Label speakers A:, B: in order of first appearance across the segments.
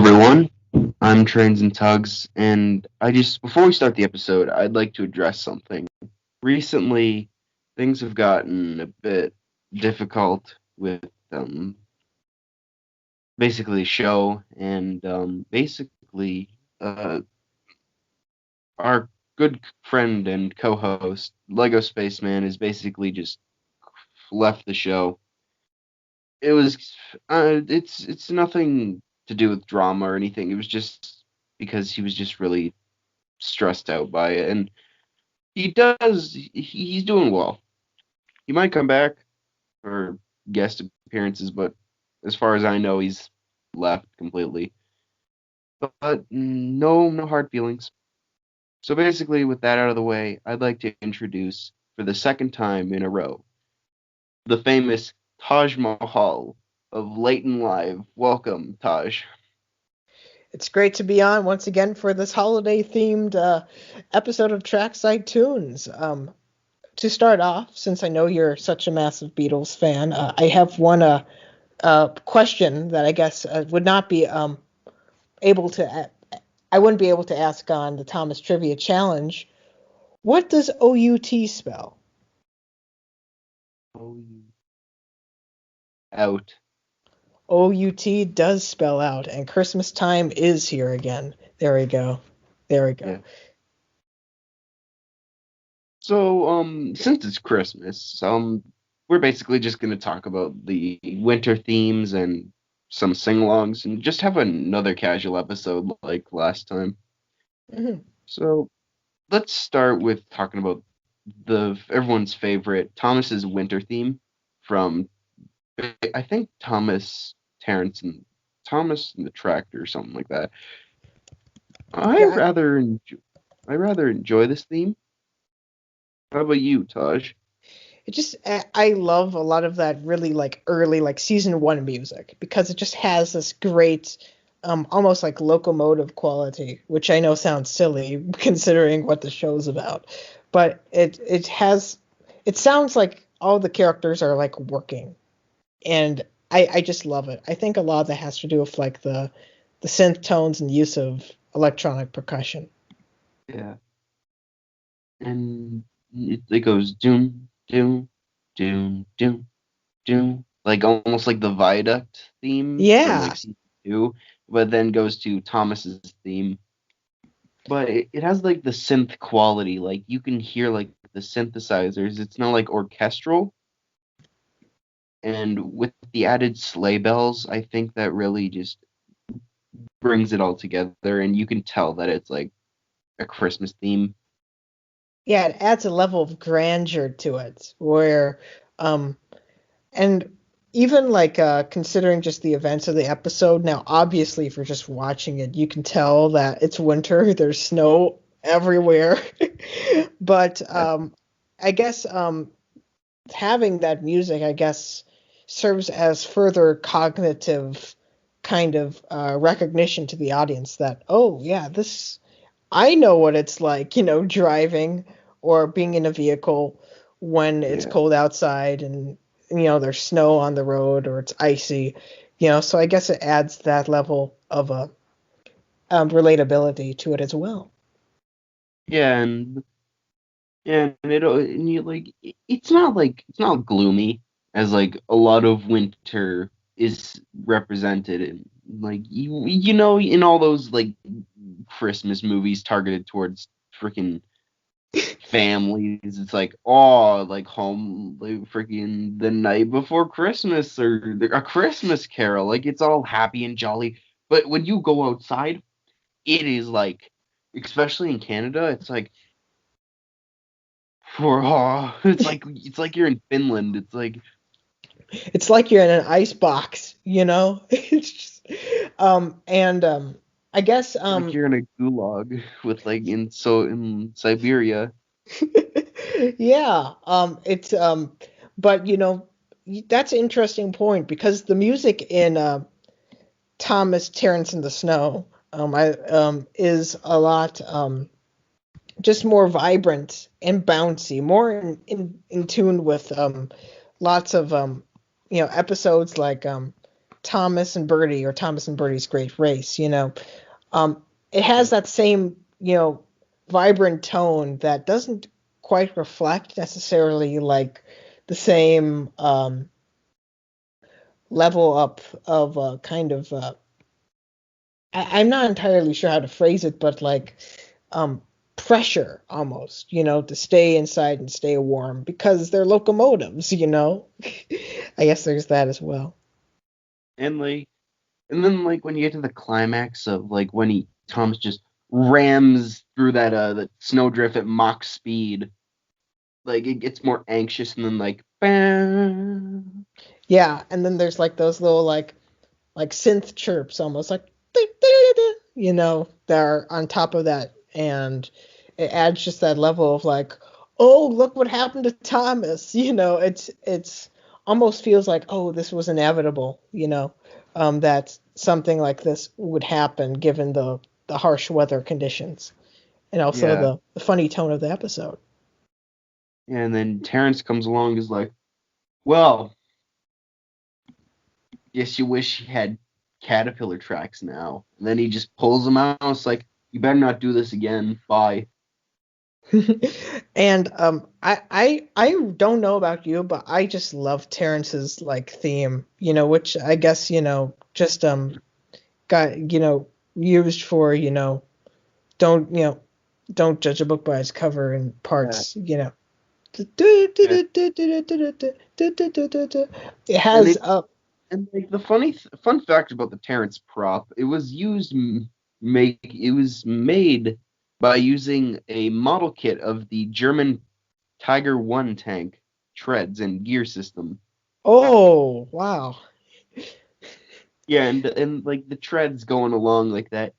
A: everyone. I'm Trains and Tugs, and before we start the episode, I'd like to address something. Recently, things have gotten a bit difficult with um, basically the show, and uh, our good friend and co-host Lego Spaceman is basically just left the show. It's nothing to do with drama or anything. It was just because he was just really stressed out by it, and he's doing well. He might come back for guest appearances, but as far as I know, he's left completely. But no hard feelings. So basically, with that out of the way, I'd like to introduce, for the second time in a row, the famous Taj Mahal of Leighton Live. Welcome, Taj.
B: It's great to be on once again for this holiday-themed episode of Trackside Tunes. To start off, since I know you're such a massive Beatles fan, I have one question that I guess would not be able to. I wouldn't be able to ask on the Thomas Trivia Challenge. What does OUT spell?
A: Oh, out.
B: OUT does spell out, and Christmas time is here again. There we go. There we go.
A: Yeah. So, since it's Christmas, we're basically just gonna talk about the winter themes and some sing-alongs, and just have another casual episode like last time.
B: Mhm.
A: So, let's start with talking about the everyone's favorite Thomas's winter theme from I think Thomas and the Tractor or something like that. I
B: Yeah,
A: rather enjoy, I rather enjoy this theme. How about you, Taj?
B: I love a lot of that really like early like season one music because it just has this great almost like locomotive quality, which I know sounds silly considering what the show's about, but it sounds like all the characters are like working, and I just love it. I think a lot of that has to do with like the synth tones and use of electronic percussion.
A: Yeah. And it goes doom doom doom doom doom, like almost like the Viaduct theme from
B: Yeah.
A: like season two, but then goes to Thomas's theme. But it has like the synth quality, like you can hear like the synthesizers. It's not like orchestral, and with the added sleigh bells, I think that really just brings it all together, and you can tell that it's like a Christmas theme.
B: Yeah, it adds a level of grandeur to it where um and even like considering just the events of the episode, now obviously if you're just watching it, you can tell that it's winter, there's snow everywhere. But
A: Yeah,
B: I guess having that music, I guess, serves as further cognitive kind of recognition to the audience that, oh yeah, this I know what it's like, driving or being in a vehicle when it's
A: yeah.
B: cold outside and there's snow on the road or it's icy, so I guess it adds that level of relatability to it as well.
A: Yeah, and you it's not gloomy as like a lot of winter is represented in, like in all those like Christmas movies targeted towards freaking families. It's like, oh, like home, like freaking the night before Christmas or a Christmas Carol, like it's all happy and jolly. But when you go outside, it is like, especially in Canada, it's like, it's like you're in Finland. It's like
B: It's like you're in an ice box, it's just and I guess
A: you're in a gulag with like in Siberia.
B: yeah, it's but that's an interesting point because the music in Thomas Terrence in the Snow I is a lot just more vibrant and bouncy, more in tune with lots of episodes like Thomas and Bertie or Thomas and Bertie's Great Race, it has
A: Yeah.
B: that same, vibrant tone that doesn't quite reflect necessarily like the same level up of kind of I'm not entirely sure how to phrase it, but like um pressure almost, to stay inside and stay warm because they're locomotives. I guess there's that as well.
A: And like, and then like when you get to the climax of like when Thomas just rams through that snowdrift at Mach speed, like it gets more anxious and then like, bam.
B: Yeah, and then there's like those little like synth chirps almost like that are on top of that, and it adds just that level of like, oh, look what happened to Thomas. It's almost feels like, oh, this was inevitable, that something like this would happen given the harsh weather conditions and also
A: Yeah.
B: the funny tone of the episode.
A: And then Terrence comes along and is like, well, guess you wish you had caterpillar tracks now. And then he just pulls them out. It's like, you better not do this again. Bye.
B: And I don't know about you, but I just love Terrence's like theme, which I guess just got used for don't don't judge a book by its cover in
A: Yeah.
B: parts.
A: Yeah.
B: It
A: And
B: has
A: it and like the fun fact about the Terrence prop, it was made by using a model kit of the German Tiger One tank treads and gear system.
B: oh wow.
A: Yeah, and like the treads going along like that.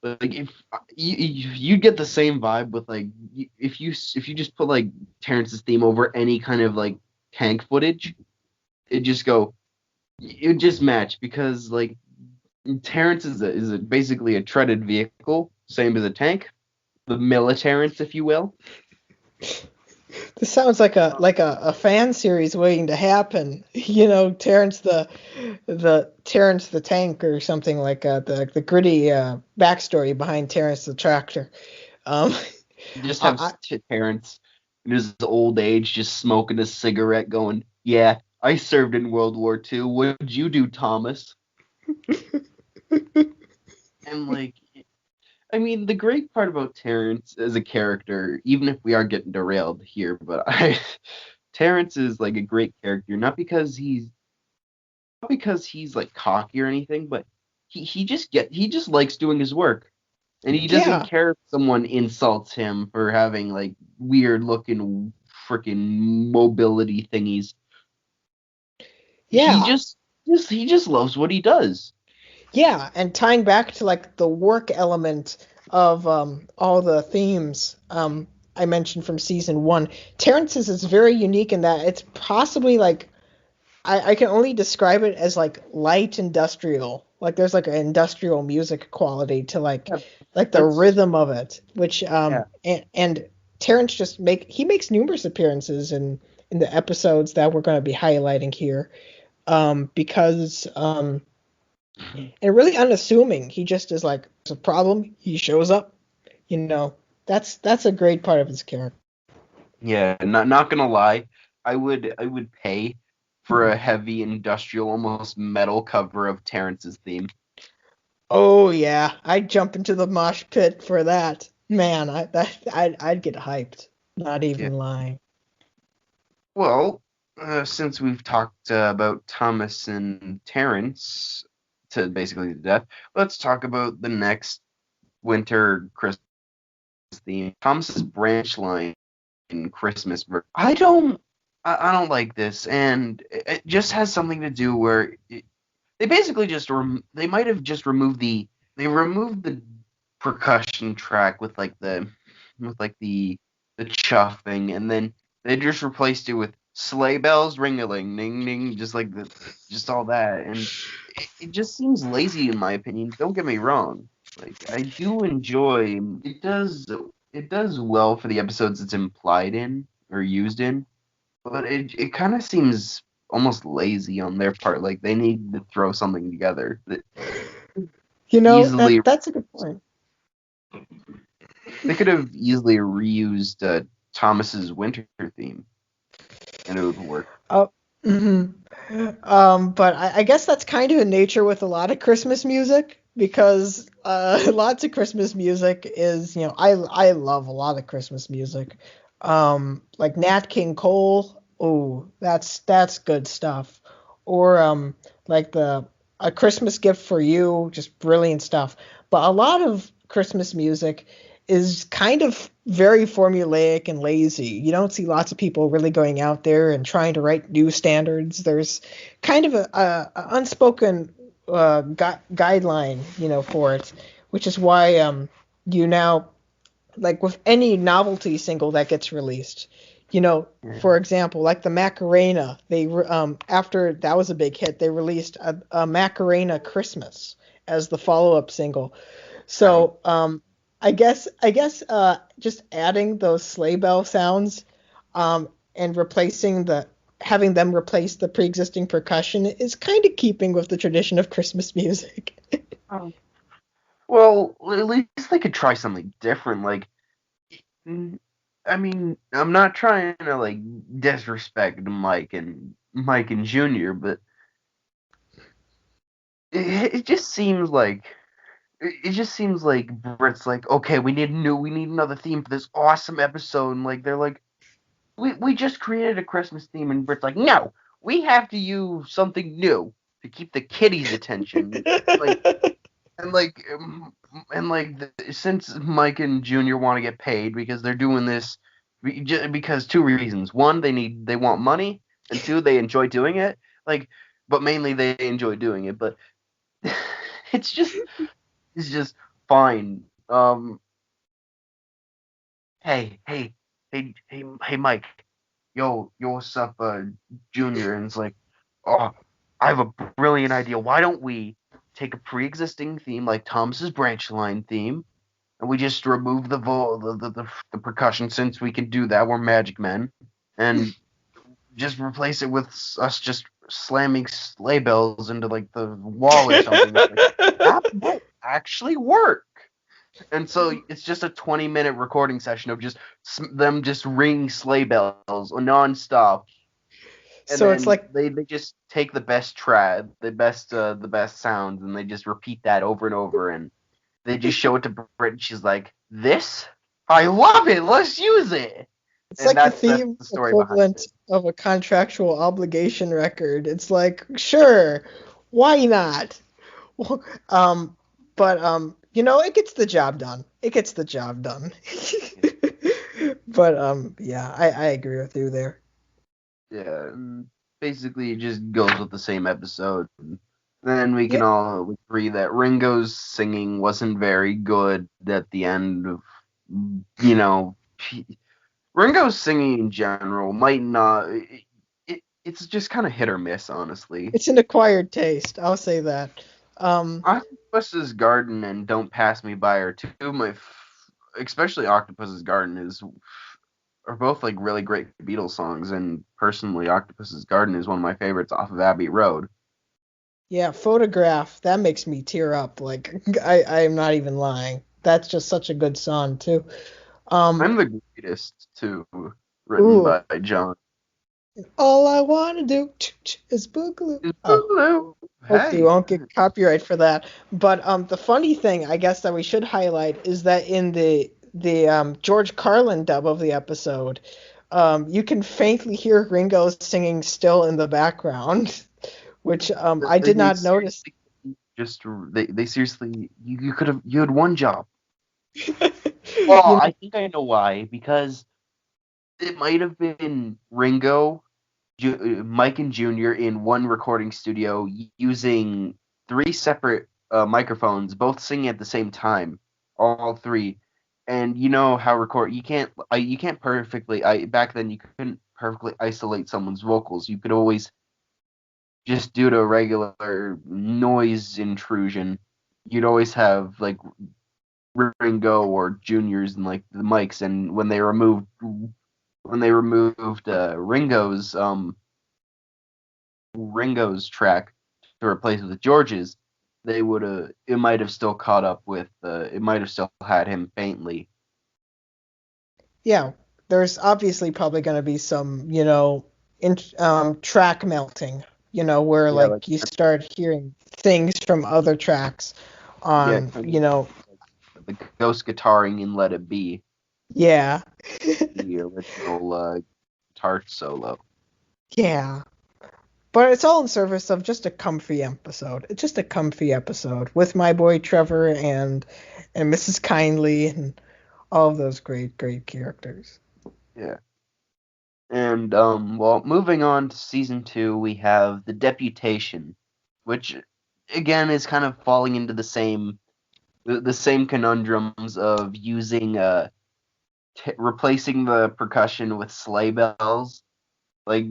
A: Like if you get the same vibe with like if you just put like Terrence's theme over any kind of like tank footage, it just match because like Terrence is basically a treaded vehicle, same as a tank, the Militerance, if you will.
B: This sounds like a fan series waiting to happen. Terrence the tank or something like the gritty backstory behind Terrence the tractor. Um,
A: You just have
B: I,
A: Terrence in his old age just smoking a cigarette, going, "Yeah, I served in World War II. What'd you do, Thomas?" And like, I mean, the great part about Terrence as a character, even if we are getting derailed here, but Terrence is like a great character, not because he's like cocky or anything, but he just likes doing his work. And he doesn't
B: yeah,
A: care if someone insults him for having like weird looking freaking mobility thingies. He
B: yeah,
A: just loves what he does.
B: yeah, and tying back to like the work element of all the themes I mentioned from season one, Terrence's is very unique in that it's possibly like I can only describe it as like light industrial. Like there's like an industrial music quality to like
A: Yeah,
B: the
A: that's
B: rhythm of it, which
A: yeah.
B: and Terrence he makes numerous appearances in the episodes that we're going to be highlighting here. Because and really unassuming. He just is like, there's a problem. He shows up. You know, that's a great part of his character.
A: Yeah, not gonna lie, I would pay for a heavy industrial, almost metal cover of Terrence's theme.
B: Oh yeah, I'd jump into the mosh pit for that. Man, I'd get hyped. Not
A: Yeah.
B: even lying.
A: Well, since we've talked about Thomas and Terrence to basically the death, let's talk about the next winter Christmas theme. Thomas's branch line in Christmas. I don't like this, and it just has something to do where they basically they might have just removed the percussion track with like the chuffing, and then they just replaced it with sleigh bells ring-a-ling ding ding, just all that, and it just seems lazy in my opinion. Don't get me wrong, like I do enjoy it does well for the episodes it's implied in or used in, but it kind of seems almost lazy on their part. Like they need to throw something together that
B: You know,
A: easily
B: that's a good point.
A: they could have easily reused Thomas's winter theme, and it would work.
B: Oh, hmm but I guess that's kind of in nature with a lot of Christmas music because lots of Christmas music is, I love a lot of Christmas music. Like Nat King Cole, oh, that's good stuff. Or like the A Christmas Gift for You, just brilliant stuff. But a lot of Christmas music is kind of very formulaic and lazy. You don't see lots of people really going out there and trying to write new standards. There's kind of a unspoken guideline, for it, which is why you now, like with any novelty single that gets released,
A: Yeah.
B: for example, like the Macarena, after that was a big hit, they released a Macarena Christmas as the follow-up single.
A: Right.
B: So I guess just adding those sleigh bell sounds and having them replace the pre-existing percussion is kind of keeping with the tradition of Christmas music.
A: Oh. Well, at least they could try something different. Like, I mean, I'm not trying to like disrespect Mike and Junior, but it just seems like it just seems like Brett's like, okay, we need another theme for this awesome episode, and like they're like, we just created a Christmas theme, and Brett's like, no, we have to use something new to keep the kiddies' attention, like and like since Mike and Junior want to get paid because they're doing this because two reasons: one, they want money, and two, they enjoy doing it. Like, but mainly they enjoy doing it. But it's just it's just fine. Hey, Mike, yo, what's up, Junior? And it's like, oh, I have a brilliant idea. Why don't we take a pre-existing theme like Thomas's branch line theme, and we just remove the percussion since we can do that. We're magic men, and just replace it with us just slamming sleigh bells into like the wall or something. It's like that might actually work. And so it's just a 20-minute recording session of just them just ringing sleigh bells nonstop, and
B: So it's
A: then
B: like
A: they just take the best trad, the best sounds, and they just repeat that over and over, and they just show it to Brit, and she's like, "This, I love it. Let's use it."
B: it's
A: And
B: like the
A: that's
B: theme
A: the story behind
B: equivalent
A: it.
B: of a contractual obligation record. It's like, sure, why not? Well, but it gets the job done. It gets the job done. But yeah, I agree with you there.
A: Yeah, and basically it just goes with the same episode. And then we
B: Yeah,
A: can all agree that Ringo's singing wasn't very good at the end of, you know, Ringo's singing in general might not. It's just kind of hit or miss, honestly.
B: it's an acquired taste. I'll say that. Um,
A: Octopus's Garden and Don't Pass Me By are two of especially Octopus's Garden are both like really great Beatles songs, and personally, Octopus's Garden is one of my favorites off of Abbey Road.
B: yeah, photograph that makes me tear up. Like I'm not even lying. That's just such a good song too. Um,
A: I'm the Greatest too, written
B: ooh,
A: by John.
B: all I wanna do is boogaloo.
A: Is
B: Oh,
A: Boogaloo.
B: hopefully we
A: Hey,
B: won't get copyright for that. But the funny thing, I guess, that we should highlight is that in the George Carlin dub of the episode, you can faintly hear Ringo singing still in the background, which I
A: they,
B: did
A: they
B: not notice.
A: seriously just they seriously you had one job. Oh,
B: You
A: I think I know why. Because it might have been Ringo, Mike, and Junior in one recording studio using three separate microphones, both singing at the same time, all three. And you know how you can't perfectly. Back then you couldn't perfectly isolate someone's vocals. You could always just due to regular noise intrusion. You'd always have like Ringo or Juniors and like the mics, and when they removed Ringo's Ringo's track to replace it with George's, they would have it might have still caught up with it might have still had him faintly.
B: Yeah, there's obviously probably going to be some, track melting, where
A: Yeah, like
B: like you start hearing things from other tracks
A: yeah,
B: on,
A: kind of the ghost guitaring in Let It Be,
B: yeah.
A: the original guitar solo.
B: Yeah. But it's all in service of just a comfy episode. It's just a comfy episode with my boy Trevor and Mrs. Kindly and all of those great, great characters.
A: Yeah. And well, moving on to season 2, we have The Deputation, which again is kind of falling into the same conundrums of using replacing the percussion with sleigh bells. Like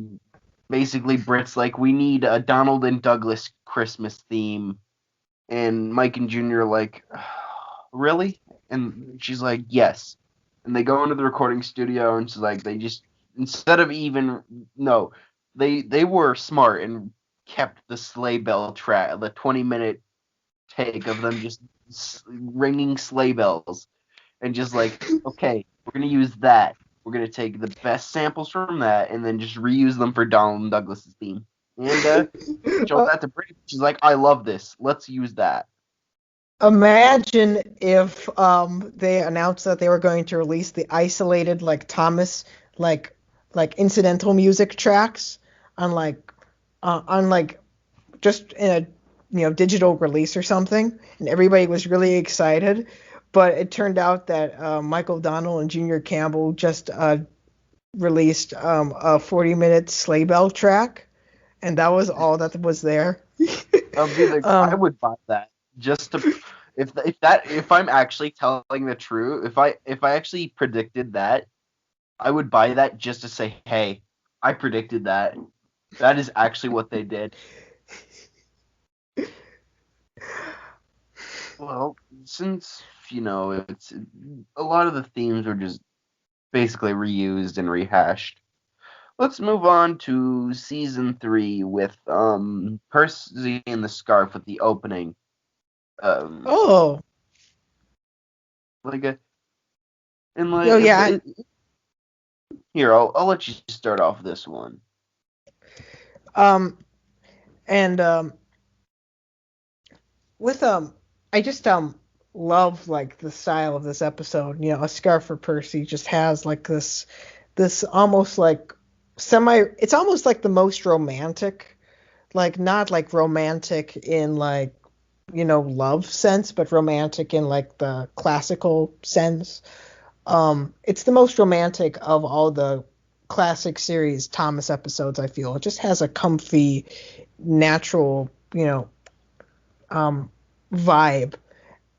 A: basically Brit's like we need a Donald and Douglas Christmas theme, and Mike and Junior are like, really? And she's like, yes. And they go into the recording studio, and she's like, they just instead of even no, they were smart and kept the sleigh bell track, the 20-minute take of them just ringing sleigh bells, and just like, okay, we're gonna use that. We're gonna take the best samples from that, and then just reuse them for Donald and Douglas's theme. And showed
B: Uh,
A: that to Brit. She's like, I love this. Let's use that.
B: Imagine if they announced that they were going to release the isolated like Thomas like like incidental music tracks on like just in a digital release or something, and everybody was really excited. But it turned out that Michael Donnell and Junior Campbell just released a 40-minute sleigh bell track, and that was all that was there.
A: I'll be like, I
B: um,
A: would buy that just to if I'm actually telling the truth, if I actually predicted that, I would buy that just to say, hey, I predicted that. That is actually what they did. Well, since it's a lot of the themes were just basically reused and rehashed. Let's move on to season 3 with Percy and the Scarf with the opening. Um,
B: oh,
A: like a and like
B: oh yeah.
A: here, I'll let you start off this one.
B: Um, and with I just love like the style of this episode. A Scarf for Percy just has like this almost like semi. It's almost like the most romantic, like not like romantic in like love sense, but romantic in like the classical sense. It's the most romantic of all the classic series Thomas episodes. I feel it just has a comfy, natural, um, vibe.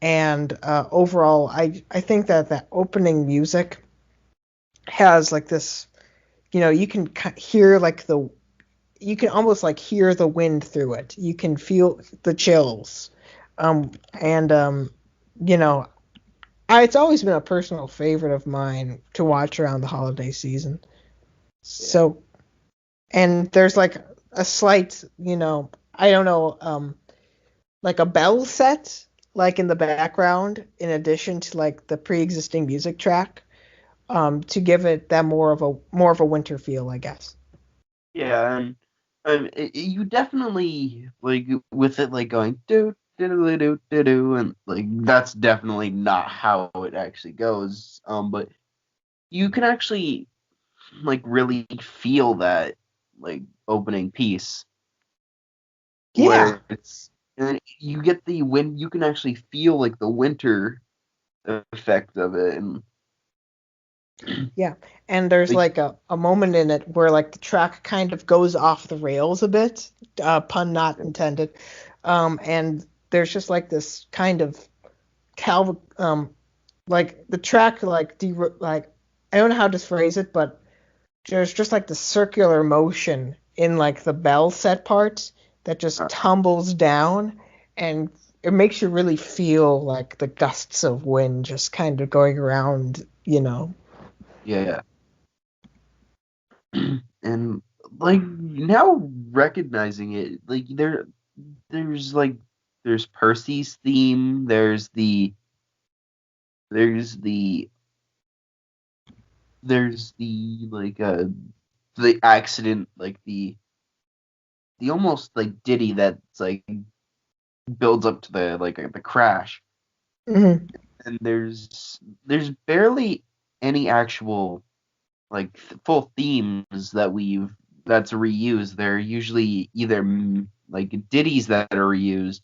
B: And overall, I think that that opening music has like this, you can hear like you can almost like hear the wind through it. You can feel the chills. And you know, it's always been a personal favorite of mine to watch around the holiday season.
A: Yeah.
B: So, and there's like a slight, I don't know, like a bell set like in the background in addition to like the pre-existing music track to give it that more of a winter feel, I guess.
A: Yeah, and you definitely like with it like going do do do do do and like that's definitely not how it actually goes. But you can actually like really feel that like opening piece
B: Yeah.
A: where it's and you get the wind. You can actually feel like the winter effect of it, and
B: Yeah. And there's
A: like
B: like a moment in it where like the track kind of goes off the rails a bit, pun not intended. And there's just like this kind of like the track like I don't know how to phrase it, but there's just like the circular motion in like the bell set part that just
A: uh,
B: tumbles down, and it makes you really feel like the gusts of wind just kind of going around.
A: yeah, and like now recognizing it, like there's like there's Percy's theme, there's the there's the accident, like the almost like ditty that's like builds up to the crash.
B: Hmm.
A: And there's barely any actual like full themes that's reused. They're usually either like ditties that are reused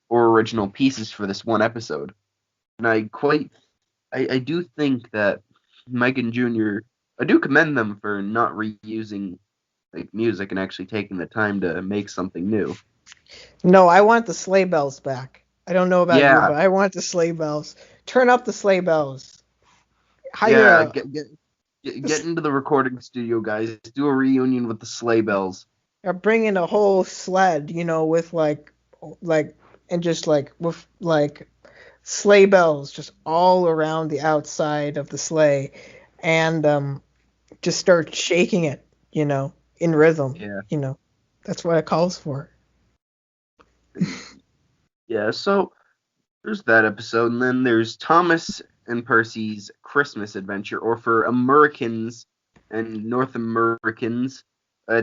A: or original pieces for this one episode. And I do think that Mike and Junior, I do commend them for not reusing like music and actually taking the time to make something new.
B: No, I want the sleigh bells back. I don't know about you,
A: Yeah,
B: but I want the sleigh bells. Turn up the sleigh bells. Hire
A: yeah,
B: a
A: get into the recording studio, guys. Do a reunion with the sleigh bells.
B: or bring in a whole sled, with like and just like with like sleigh bells just all around the outside of the sleigh, and just start shaking it, in rhythm.
A: Yeah.
B: That's what it calls for.
A: Yeah, so there's that episode, and then there's Thomas and Percy's Christmas Adventure, or for Americans and North Americans,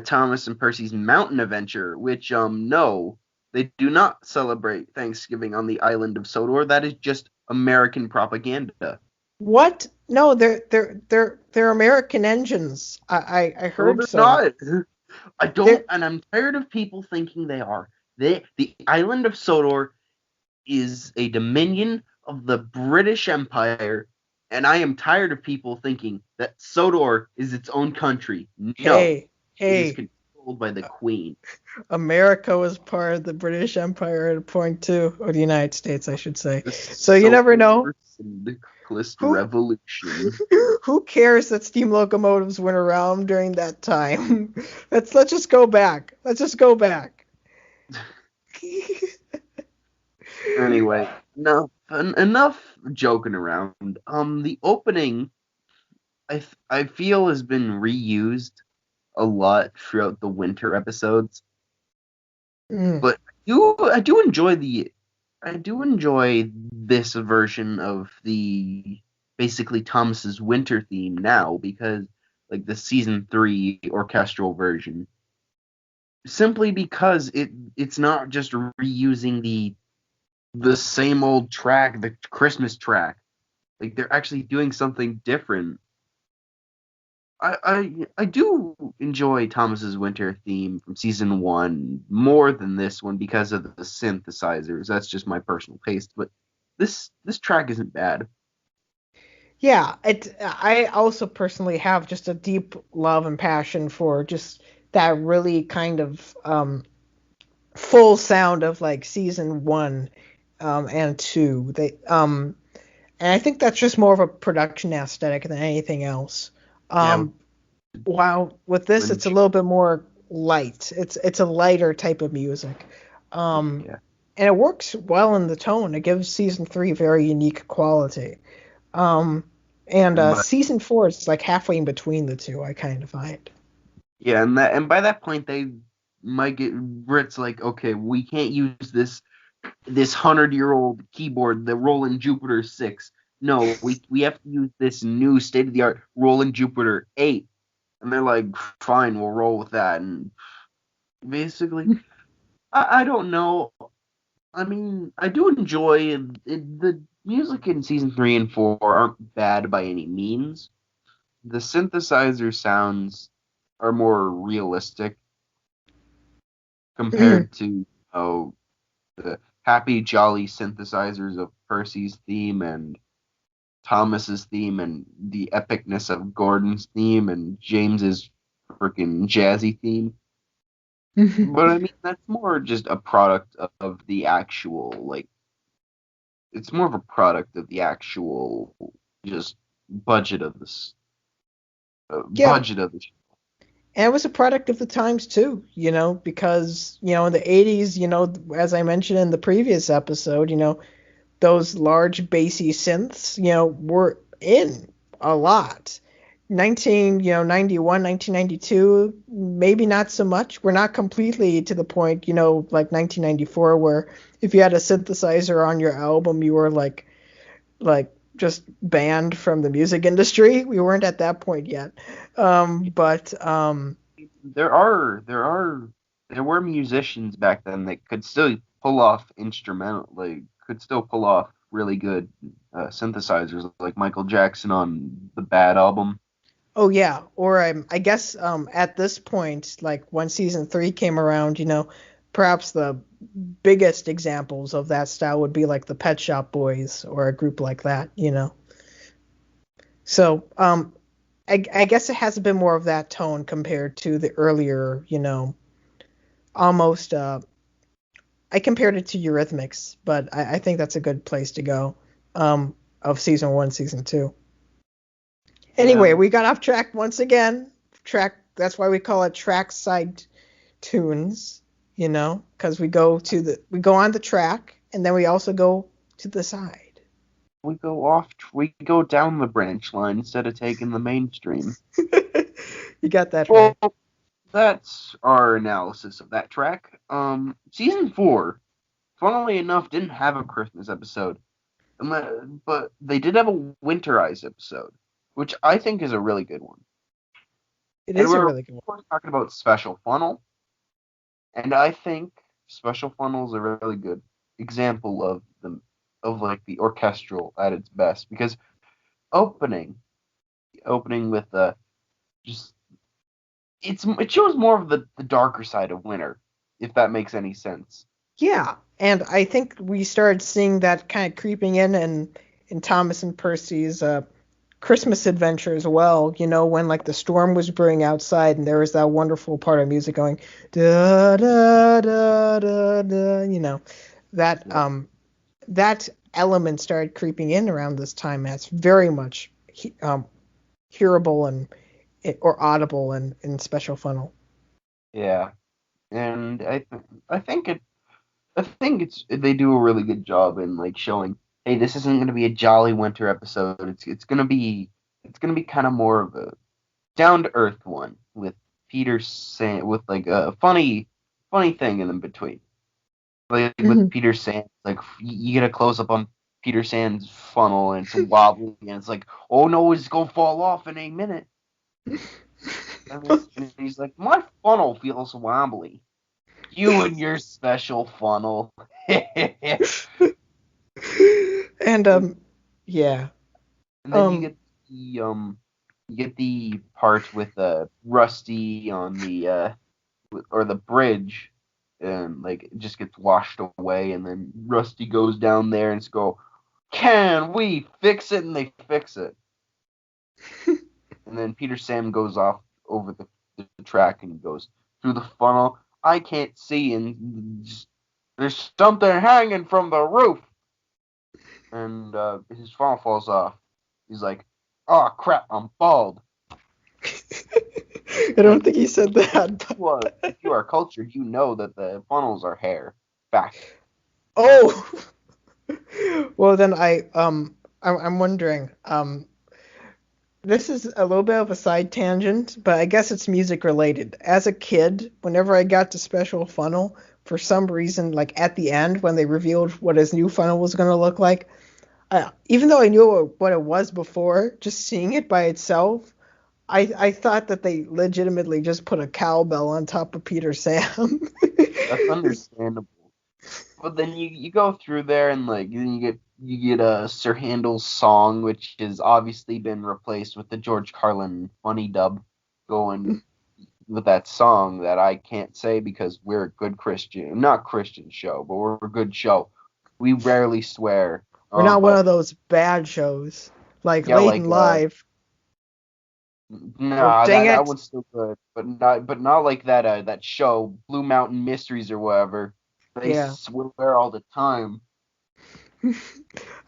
A: Thomas and Percy's Mountain Adventure, which no, they do not celebrate Thanksgiving on the island of Sodor. That is just American propaganda.
B: What? No, they're American engines. I
A: No,
B: heard
A: they're
B: so.
A: not. I
B: They're
A: don't, and I'm tired of people thinking they are. The island of Sodor is a dominion of the British Empire, and I am tired of people thinking that Sodor is its own country. No,
B: hey,
A: it is
B: hey,
A: controlled by the Queen.
B: America was part of the British Empire at a point too, or the United States, I should say.
A: The
B: So you never know.
A: solar syndicalist
B: Who
A: revolution.
B: who cares that steam locomotives went around during that time? Let's just go back. Let's just go back.
A: Anyway, enough joking around. The opening, I feel, has been reused a lot throughout the winter episodes,
B: Mm,
A: but I do enjoy this version of the basically Thomas's winter theme now, because like the season 3 orchestral version, simply because it's not just reusing the same old track, the Christmas track. Like they're actually doing something different. I do enjoy Thomas's winter theme from season 1 more than this one because of the synthesizers. That's just my personal taste, but this track isn't bad.
B: yeah, I also personally have just a deep love and passion for just that really kind of full sound of like season one and two. And I think that's just more of a production aesthetic than anything else.
A: Yeah,
B: Um, while with this, it's a
A: Lynch.
B: little bit more light. It's a lighter type of music. Um,
A: Yeah,
B: and it works well in the tone. It gives season three very unique quality. Um, and
A: and by
B: season four is like halfway in between the two. I kind of find.
A: yeah, and by that point they might get Brit's like, okay, we can't use this 100-year-old keyboard, the Roland Jupiter 6. No, we have to use this new state of the art Roland Jupiter 8. And they're like, fine, we'll roll with that. And basically, I don't know. I mean, I do enjoy the music in season 3 and 4 aren't bad by any means. The synthesizer sounds are more realistic
B: Mhm.
A: compared to the happy, jolly synthesizers of Percy's theme and Thomas's theme and the epicness of Gordon's theme and James's freaking jazzy theme. But I mean, that's more just a product of the actual, like, it's more of a product of the actual just budget of this
B: Yeah,
A: budget of the show.
B: and it was a product of the times too, because in the 80s, as I mentioned in the previous episode, those large bassy synths, were in a lot. 91, 1992, maybe not so much. We're not completely to the point, like 1994, where if you had a synthesizer on your album, you were like just banned from the music industry. We weren't at that point yet. But
A: There were musicians back then that could still pull off instrumental, like could still pull off really good synthesizers, like Michael Jackson on the Bad album.
B: Oh yeah, or I guess at this point, like when season three came around, perhaps the biggest examples of that style would be like the Pet Shop Boys or a group like that. So I guess it has a bit more of that tone compared to the earlier, almost I compared it to Eurythmics, but I think that's a good place to go of season one, season two. Anyway,
A: Yeah,
B: we got off track once again. That's why we call it Trackside tunes, because we go on the track and then we also go to the side.
A: we go down the branch line instead of taking the mainstream.
B: You got that
A: Well,
B: right.
A: that's our analysis of that track. Season 4, funnily enough, didn't have a Christmas episode, but they did have a winterized episode, which I think is a really good one.
B: It
A: And
B: is a
A: we're of
B: really good one.
A: course talking about Special Funnel, and I think Special Funnel is a really good example of like the orchestral at its best, because opening opening with just it shows more of the darker side of winter, if that makes any sense.
B: Yeah, and I think we started seeing that kind of creeping in Thomas and Percy's Christmas adventure as well. When like the storm was brewing outside and there was that wonderful part of music going da da da da da. That
A: Yeah.
B: that element started creeping in around this time. And it's very much hearable and or audible in Special Funnel.
A: Yeah. And I think they do a really good job in like showing, hey, this isn't going to be a jolly winter episode. It's going to be kind of more of a down to earth one with Peter saying with like a funny thing in between. Like with
B: Mhm.
A: Peter Sands, like you get a close up on Peter Sands' funnel and it's wobbly and it's like, oh no, it's gonna fall off in a minute. And he's like, my funnel feels wobbly. You and your special funnel. And
B: And yeah.
A: then
B: Um
A: you get the part with Rusty on the or the bridge, and like it just gets washed away, and then Rusty goes down there and go, can we fix it? And they fix it. And then Peter Sam goes off over the track and he goes through the funnel. I can't see, and there's something hanging from the roof. And his funnel falls off. He's like, oh crap, I'm bald.
B: I don't
A: And
B: think he said that.
A: if you are cultured, you know that the funnels are hair. Fact.
B: Oh. Well, then I'm wondering. This is a little bit of a side tangent, but I guess it's music related. As a kid, whenever I got to Special Funnel, for some reason, like at the end when they revealed what his new funnel was going to look like, even though I knew what it was before, just seeing it by itself, I thought that they legitimately just put a cowbell on top of Peter Sam.
A: That's understandable. But then you go through there and like then you get a Sir Handel's song, which has obviously been replaced with the George Carlin funny dub going with that song that I can't say because we're a good Christian, not Christian show, but we're a good show. We rarely swear.
B: We're not one
A: But
B: of those bad shows like
A: yeah,
B: Late
A: like
B: and Live or
A: nah,
B: Dang
A: that
B: It.
A: one's still good, but not like that show Blue Mountain Mysteries or whatever. They
B: Yeah.
A: swear all the time.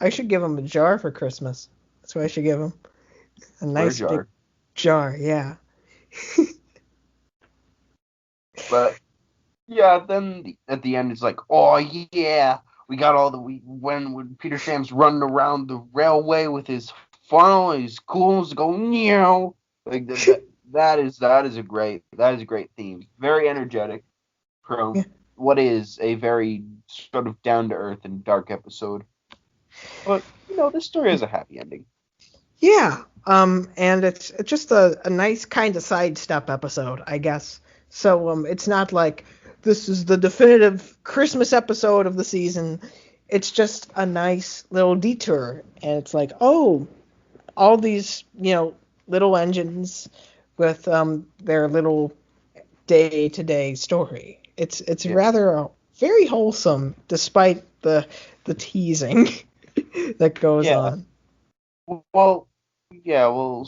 B: I should give him a jar for Christmas. That's what I should give him. A
A: Swear
B: nice big
A: jar.
B: jar, yeah.
A: But yeah, then at the end it's like, oh yeah, we got all the when Peter Sam's running around the railway with his funnel and his coolers going meow. Like that is a great theme. Very energetic
B: Yeah.
A: from what is a very sort of down to earth and dark episode. But this story has a happy ending.
B: Yeah. And it's just a nice kind of sidestep episode, I guess. So it's not like this is the definitive Christmas episode of the season. It's just a nice little detour, and it's like, oh, all these little engines with their little day-to-day story. It's
A: Yeah.
B: rather very wholesome, despite the teasing that goes
A: Yeah.
B: on.
A: Well, yeah. Well,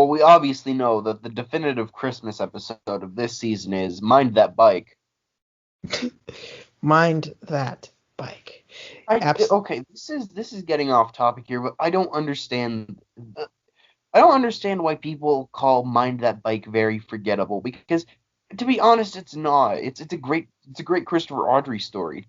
A: we obviously know that the definitive Christmas episode of this season is "Mind That Bike."
B: Mind that bike.
A: Okay. This is getting off topic here, but I don't understand. I don't understand why people call "Mind That Bike" very forgettable because, to be honest, it's not. It's a great Christopher Audrey story.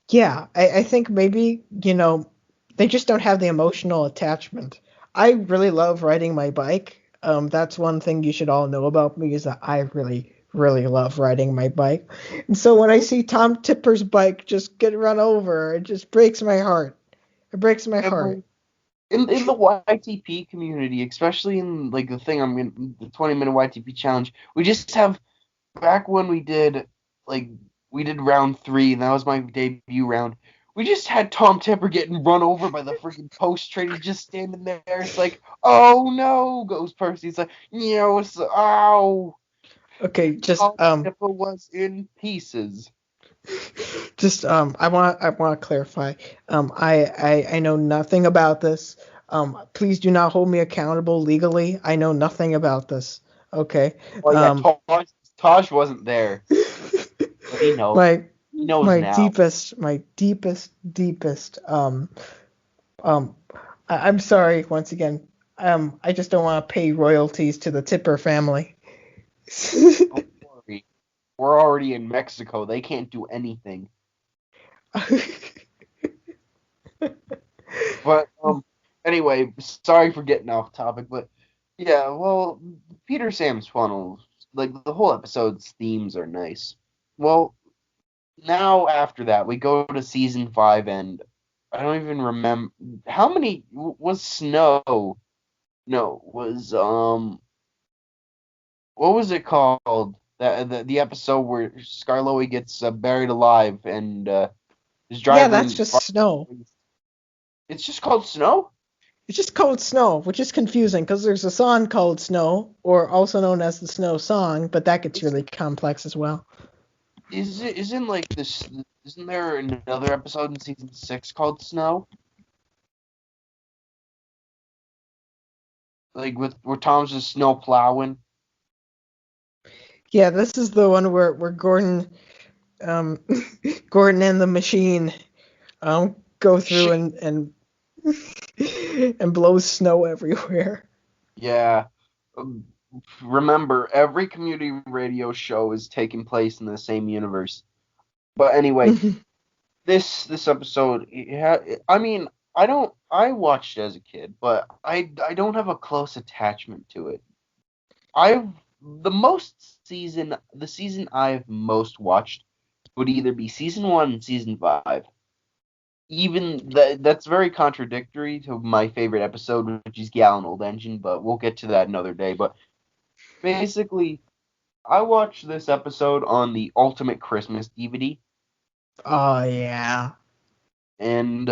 B: Yeah, I think maybe, they just don't have the emotional attachment. I really love riding my bike. That's one thing you should all know about me is that I really, really love riding my bike. And so when I see Tom Tipper's bike just get run over, it just breaks my heart. It breaks my heart.
A: Every in the YTP community, especially in like the 20-minute YTP challenge, we just have back when like we did round three, and that was my debut round. We just had Tom Tipper getting run over by the freaking post train. He's just standing there. It's like, oh no, goes Percy. It's like, ow.
B: Okay,
A: Tom Tipper was in pieces.
B: I want to clarify. I know nothing about this. Please do not hold me accountable legally. I know nothing about this. Okay.
A: Oh yeah,
B: Um,
A: Taj wasn't there, but he knows.
B: my
A: He knows
B: my
A: now.
B: deepest. I'm sorry once again. I just don't want to pay royalties to the Tipper family.
A: Don't worry. We're already in Mexico. They can't do anything. But anyway, sorry for getting off topic, but yeah, well, Peter Sam's funnel, like the whole episode's themes are nice. Well, now after that, we go to season 5, and I don't even remember how many was Snow. No, was what was it called? The episode where Skarloey gets buried alive and is
B: Yeah, that's
A: driving.
B: just snow.
A: It's just called Snow.
B: It's just called Snow, which is confusing because there's a song called Snow, or also known as the Snow Song, but that gets
A: Is
B: really complex as well.
A: is it isn't like this? Isn't there another episode in season 6 called Snow? Like with where Tom's just snow plowing.
B: Yeah, this is the one where Gordon, um, Gordon and the machine, go through
A: Shit.
B: and and blows snow everywhere.
A: Yeah. Um, Remember, every community radio show is taking place in the same universe. But anyway, this episode, yeah, I mean, I watched it as a kid, but I don't have a close attachment to it. I've the season I've most watched would either be season 1 and season 5. Even that's very contradictory to my favorite episode, which is Gallon Old Engine, but we'll get to that another day. But basically, I watched this episode on the Ultimate Christmas DVD,
B: Oh yeah.
A: and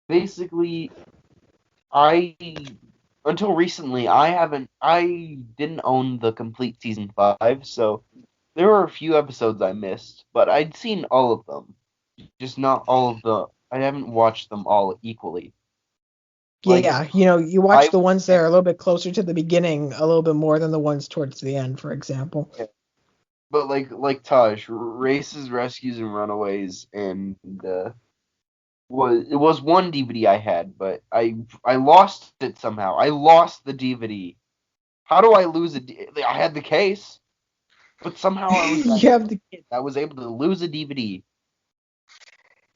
A: basically, I until recently I didn't own the complete season 5, so there were a few episodes I missed, but I'd seen all of them, just not all of the. I haven't watched them all equally. Like
B: Yeah, you watch
A: I,
B: the ones that are a little bit closer to the beginning a little bit more than the ones towards the end, for example.
A: but like Taj, Races, Rescues, and Runaways, and it was one DVD I had, but I lost it somehow. I lost the DVD. How do I lose I had the case, but somehow I was that
B: You have the
A: kid that was able to lose a DVD.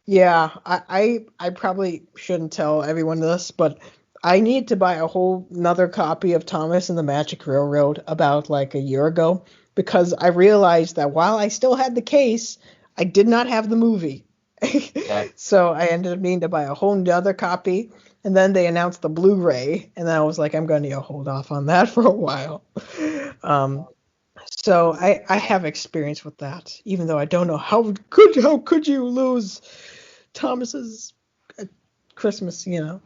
B: Yeah, I probably shouldn't tell everyone this, but I need to buy a whole another copy of Thomas and the Magic Railroad about like a year ago because I realized that while I still had the case, I did not have the movie.
A: Yeah.
B: So I ended up needing to buy a whole other copy, and then they announced the Blu-ray, and then I was like, I'm going to hold off on that for a while. Um, so I have experience with that, even though I don't know how could you lose Thomas's Christmas, you know.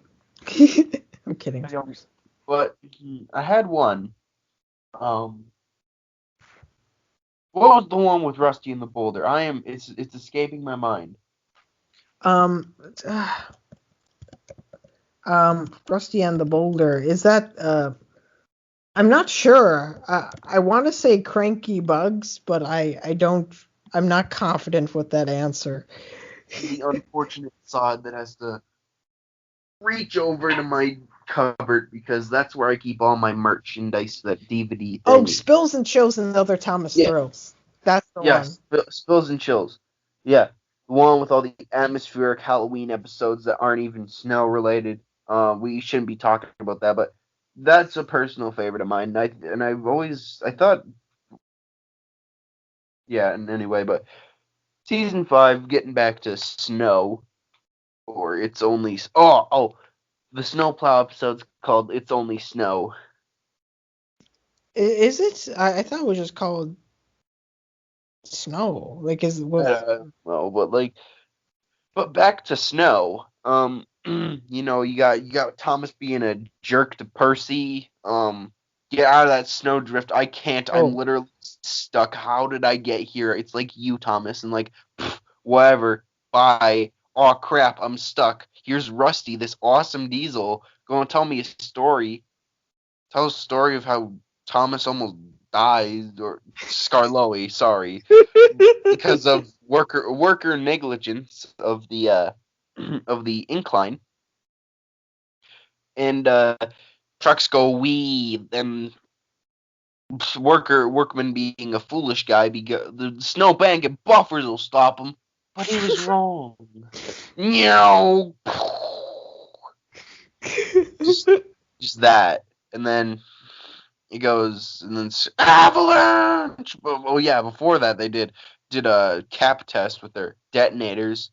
B: I'm kidding.
A: But I had one. Um, what was the one with Rusty and the Boulder? It's escaping my mind.
B: Um, Rusty and the Boulder. Is that I'm not sure. I want to say Cranky Bugs, but I don't. I'm not confident with that answer.
A: The unfortunate sod that has to reach over to my cupboard because that's where I keep all my merchandise, that DVD
B: Oh,
A: thingy.
B: Spills and Chills and Other Thomas
A: Yeah,
B: Thrills. That's the one.
A: yes, Spills and Chills. Yeah, the one with all the atmospheric Halloween episodes that aren't even snow related. We shouldn't be talking about that, but that's a personal favorite of mine. I thought, yeah. And anyway, but season 5, getting back to snow, or it's only the snowplow episode's called "It's Only Snow."
B: Is it? I thought it was just called Snow. Like, is was
A: Well, but back to snow. You got Thomas being a jerk to Percy. Get out of that snowdrift. I can't. I'm
B: oh
A: literally stuck. How did I get here? It's like you, Thomas, and like, whatever. Bye. Oh crap, I'm stuck. Here's Rusty, this awesome diesel, going to tell me a story. Tell a story of how Thomas almost died, or Scarloey, sorry, because of worker negligence of the of the incline, and trucks go wee, and workman being a foolish guy, because the snowbank and buffers will stop him, but he was wrong. No, just just that, and then it goes, and then avalanche. Oh yeah, before that they did a cap test with their detonators.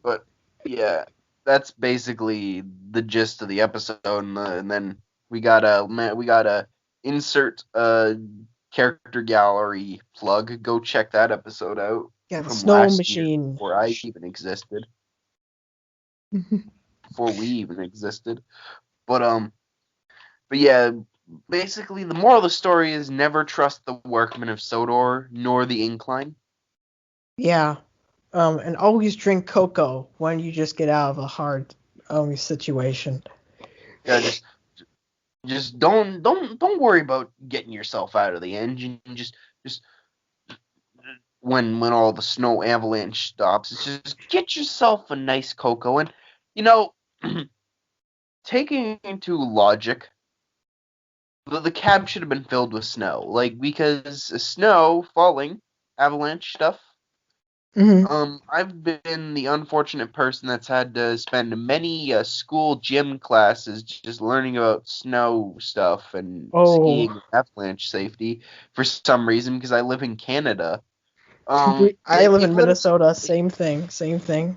A: But yeah, that's basically the gist of the episode, and then we gotta insert a character gallery plug. Go check that episode out
B: yeah, the
A: from
B: Snow
A: last year,
B: Machine.
A: before I even existed, before we even existed. But but yeah, basically the moral of the story is never trust the workmen of Sodor nor the incline.
B: Yeah. And always drink cocoa when you just get out of a hard situation.
A: Yeah, just don't worry about getting yourself out of the engine. Just when all the snow avalanche stops, it's just get yourself a nice cocoa. And you know, taking into logic, the cab should have been filled with snow, like, because snow falling, avalanche stuff.
B: Hmm.
A: I've been the unfortunate person that's had to spend many school gym classes just learning about snow stuff and
B: Oh,
A: skiing and avalanche safety for some reason, because I live in Canada. Um,
B: I
A: they,
B: live
A: they've
B: in
A: literally,
B: Minnesota. Same thing. Same thing.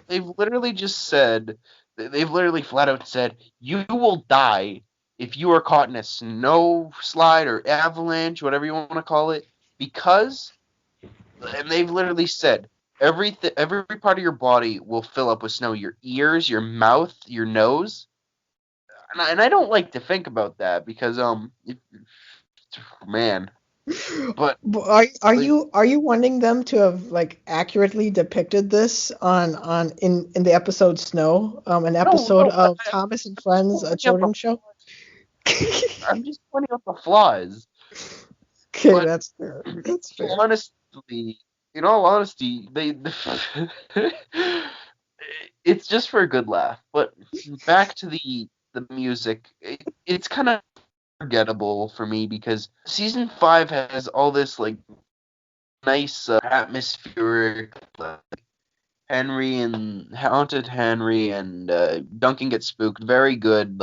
A: they've literally just said, they've literally flat out said, you will die if you are caught in a snow slide or avalanche, whatever you want to call it, because, and they've literally said, every part of your body will fill up with snow. Your ears, your mouth, your nose. And I don't like to think about that because man, but like,
B: Are you wanting them to have like accurately depicted this on in the episode Snow, an
A: no,
B: episode
A: no,
B: of Thomas and Friends, a
A: pointing out the
B: children's show?
A: I'm just pointing out the flaws.
B: Okay,
A: But
B: that's fair. That's fair.
A: honestly, in all honesty, they it's just for a good laugh. But back to the music, it's kind of forgettable for me because season 5 has all this like nice atmospheric, like, Haunted Henry and Duncan gets spooked. Very good,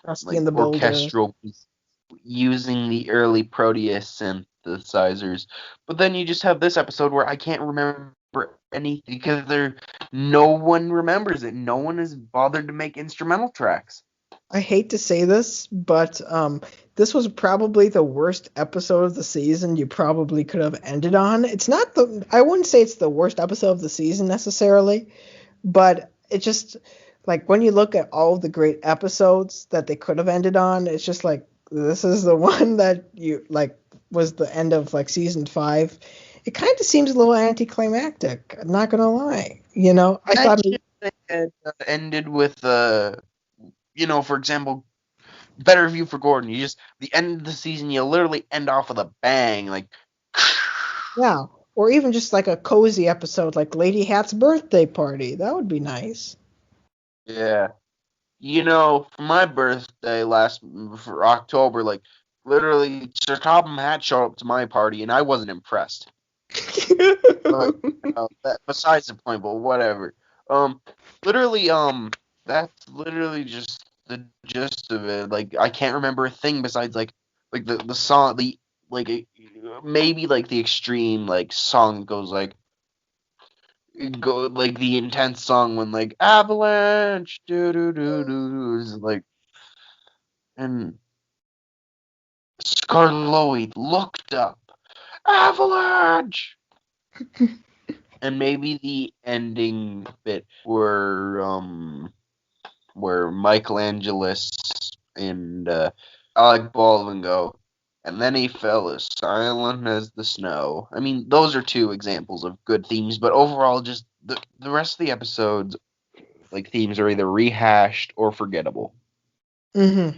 B: Rusty and the Builder.
A: orchestral piece using the early Proteus synthesizers. But then you just have this episode where I can't remember anything because no one remembers it. No one has bothered to make instrumental tracks.
B: I hate to say this, but this was probably the worst episode of the season you probably could have ended on. It's not I wouldn't say it's the worst episode of the season necessarily, but it just like when you look at all the great episodes that they could have ended on, it's just like this is the one that you like was the end of like season 5. It kind of seems a little anticlimactic. I'm not gonna lie. I
A: I
B: thought
A: should have ended with for example, better view for Gordon. You just the end of the season, you literally end off with a bang, like.
B: yeah, or even just like a cozy episode like Lady Hat's birthday party. That would be nice.
A: Yeah. For my birthday for October, literally, Sir Topham Hatt showed up to my party, and I wasn't impressed. But that besides the point, but whatever. Literally, that's literally just the gist of it. Like, I can't remember a thing besides the song, maybe the extreme song goes the intense song when avalanche do do do do is and Scarlet Lloyd looked up avalanche. And maybe the ending bit where Michelangelis and Alec Baldwin go, and then he fell as silent as the snow. I mean, those are two examples of good themes, but overall, just the rest of the episodes, themes are either rehashed or forgettable.
B: Mm-hmm.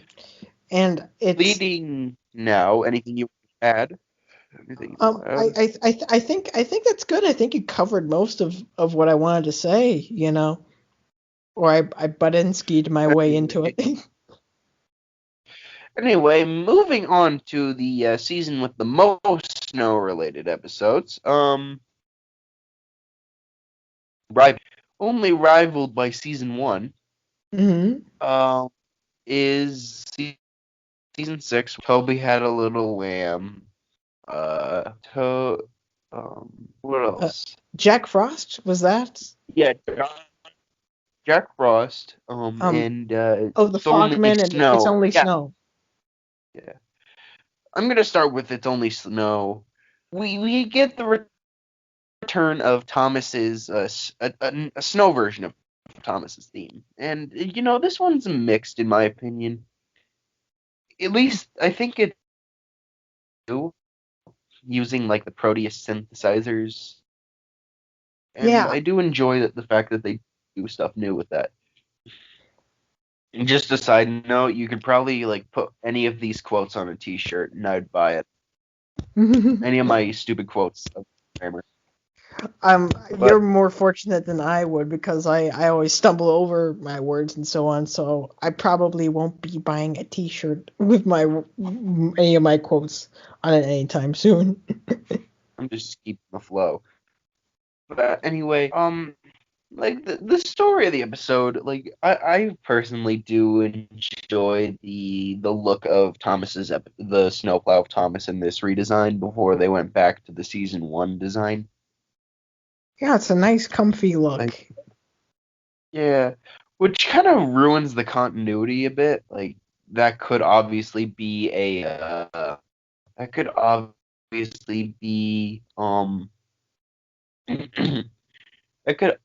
B: And it's
A: Leading now, anything you add? Anything you want to add?
B: I think that's good. I think you covered most of what I wanted to say, or I butt-skied my way into it.
A: Anyway, moving on to the season with the most snow-related episodes. Only rivaled by season 1.
B: Mm-hmm.
A: Is season 6. Toby had a little lamb. To what else?
B: Jack Frost was that?
A: Yeah, Jack Frost.
B: Um.
A: And
B: Oh, the
A: It's Only
B: Fogman and It's
A: Snow.
B: Only
A: Yeah,
B: Snow.
A: yeah. I'm gonna start with It's Only Snow. We get the return of Thomas's a snow version of Thomas's theme, and this one's mixed in my opinion. At least I think it's using the Proteus synthesizers, and
B: Yeah.
A: I do enjoy the fact that they do stuff new with that. And just a side note, you could probably put any of these quotes on a T-shirt, and I'd buy it. Any of my stupid quotes of grammar.
B: You're
A: But
B: more fortunate than I would because I always stumble over my words and so on. So I probably won't be buying a T-shirt with any of my quotes on it anytime soon.
A: I'm just keeping the flow. But anyway, the story of the episode, I personally do enjoy the look of the snowplow of Thomas in this redesign before they went back to the season 1 design.
B: Yeah, it's a nice, comfy look.
A: Yeah, which kind of ruins the continuity a bit. That could obviously be that could obviously be that could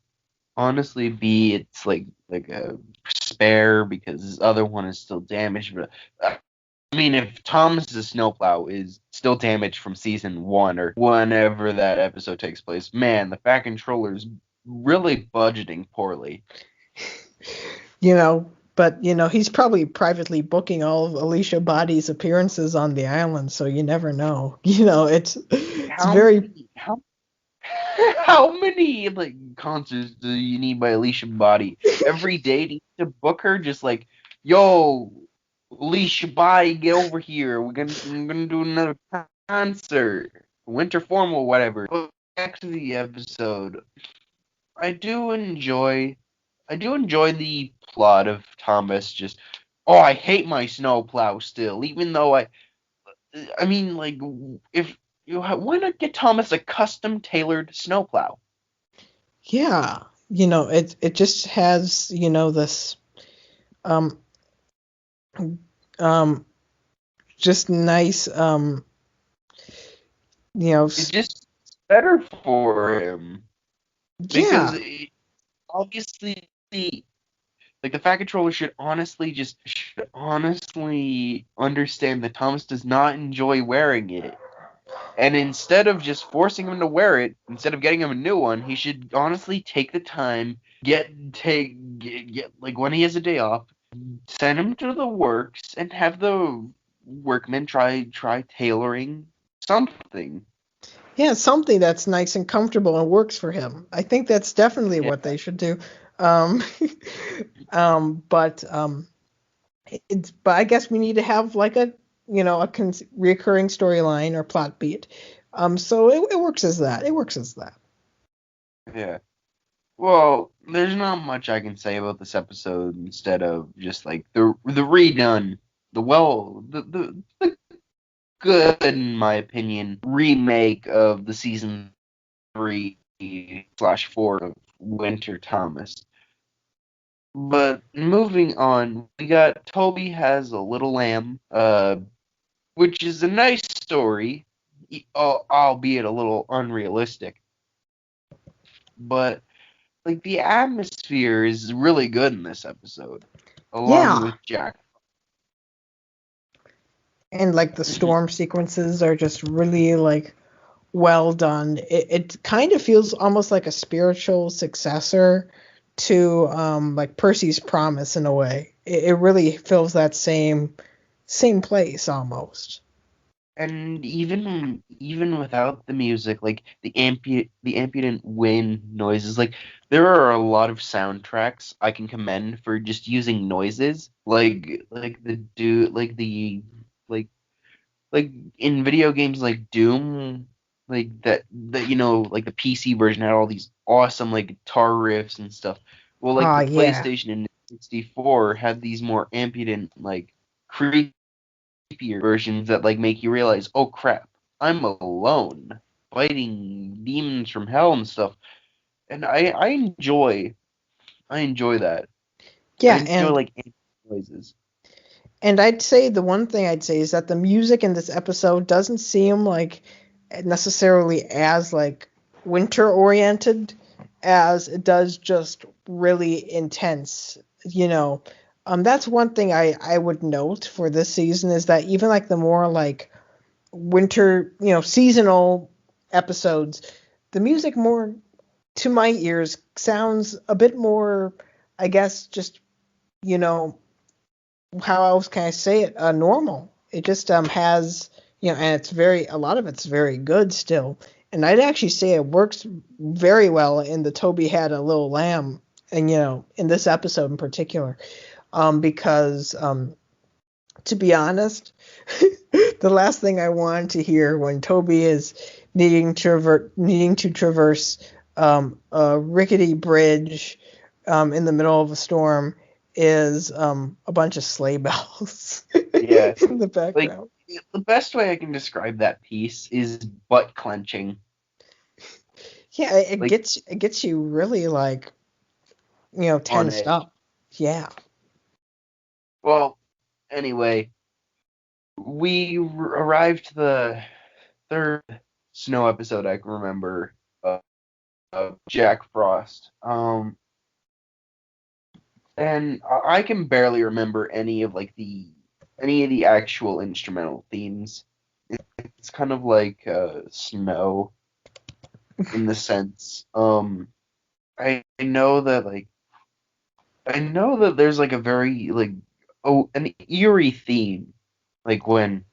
A: honestly be it's like a spare because this other one is still damaged. But I mean, if Thomas's snowplow is still damaged from season 1 or whenever that episode takes place, man, the Fat Controller's really budgeting poorly.
B: But he's probably privately booking all of Alicia Body's appearances on the island, so you never know. It's
A: How
B: very
A: many how many concerts do you need by Alicia Body? Every day do you need to book her? Just yo, Alicia Body, get over here. We're gonna do another concert, winter formal, whatever. Back to the episode. I do enjoy the plot of Thomas just, oh, I hate my snowplow still, even though I mean, like, if why not get Thomas a custom tailored snowplow?
B: Yeah, it just has, this um um just nice
A: It's just better for him because
B: yeah.
A: obviously, like, the Fat Controller should honestly understand that Thomas does not enjoy wearing it. And instead of just forcing him to wear it, instead of getting him a new one, he should honestly take the time, get like when he has a day off, send him to the works and have the workmen try tailoring something.
B: Yeah, something that's nice and comfortable and works for him. I think that's definitely
A: Yeah,
B: what they should do. Um, but but I guess we need to have like a recurring storyline or plot beat. So it works as that. It works as that.
A: yeah. Well, there's not much I can say about this episode instead of just like the redone, the good in my opinion remake of the season 3/4 of Winter Thomas. But moving on, we got Toby has a little lamb, which is a nice story, albeit a little unrealistic. But like the atmosphere is really good in this episode, along
B: Yeah,
A: with Jack.
B: and like the storm sequences are just really like well done. It kind of feels almost like a spiritual successor to like Percy's Promise in a way. It really fills that same place almost.
A: And even without the music, like the ambient wind noises, like there are a lot of soundtracks I can commend for just using noises, like like in video games like Doom, like like the PC version had all these awesome like guitar riffs and stuff. Well, like
B: Ah,
A: the
B: yeah.
A: PlayStation and 64 had these more ambient, like creepier versions that like make you realize, oh crap, I'm alone fighting demons from hell and stuff. And I enjoy that. I
B: Yeah,
A: enjoy
B: and
A: like ambient noises.
B: I'd say the one thing I'd say is that the music in this episode doesn't seem like necessarily as like winter oriented as it does just really intense, you know. That's one thing I would note for this season is that even like the more like winter, seasonal episodes, the music more to my ears sounds a bit more, I guess, just, you know, how else can I say it? Normal. It just has, and it's very a lot of it's very good still. And I'd actually say it works very well in the Toby had a little lamb, and in this episode in particular, because to be honest, the last thing I want to hear when Toby is needing to traverse a rickety bridge in the middle of a storm is a bunch of sleigh bells
A: Yeah.
B: in the
A: Like
B: background.
A: the best way I can describe that piece is butt clenching.
B: Yeah, it
A: Like
B: gets you really like
A: on
B: tensed
A: edge.
B: up. Yeah.
A: Well, anyway, we arrived to the third snow episode I can remember of Jack Frost. And I can barely remember any of the actual instrumental themes. It's kind of like snow in the sense. I know that there's like a very like an eerie theme, like when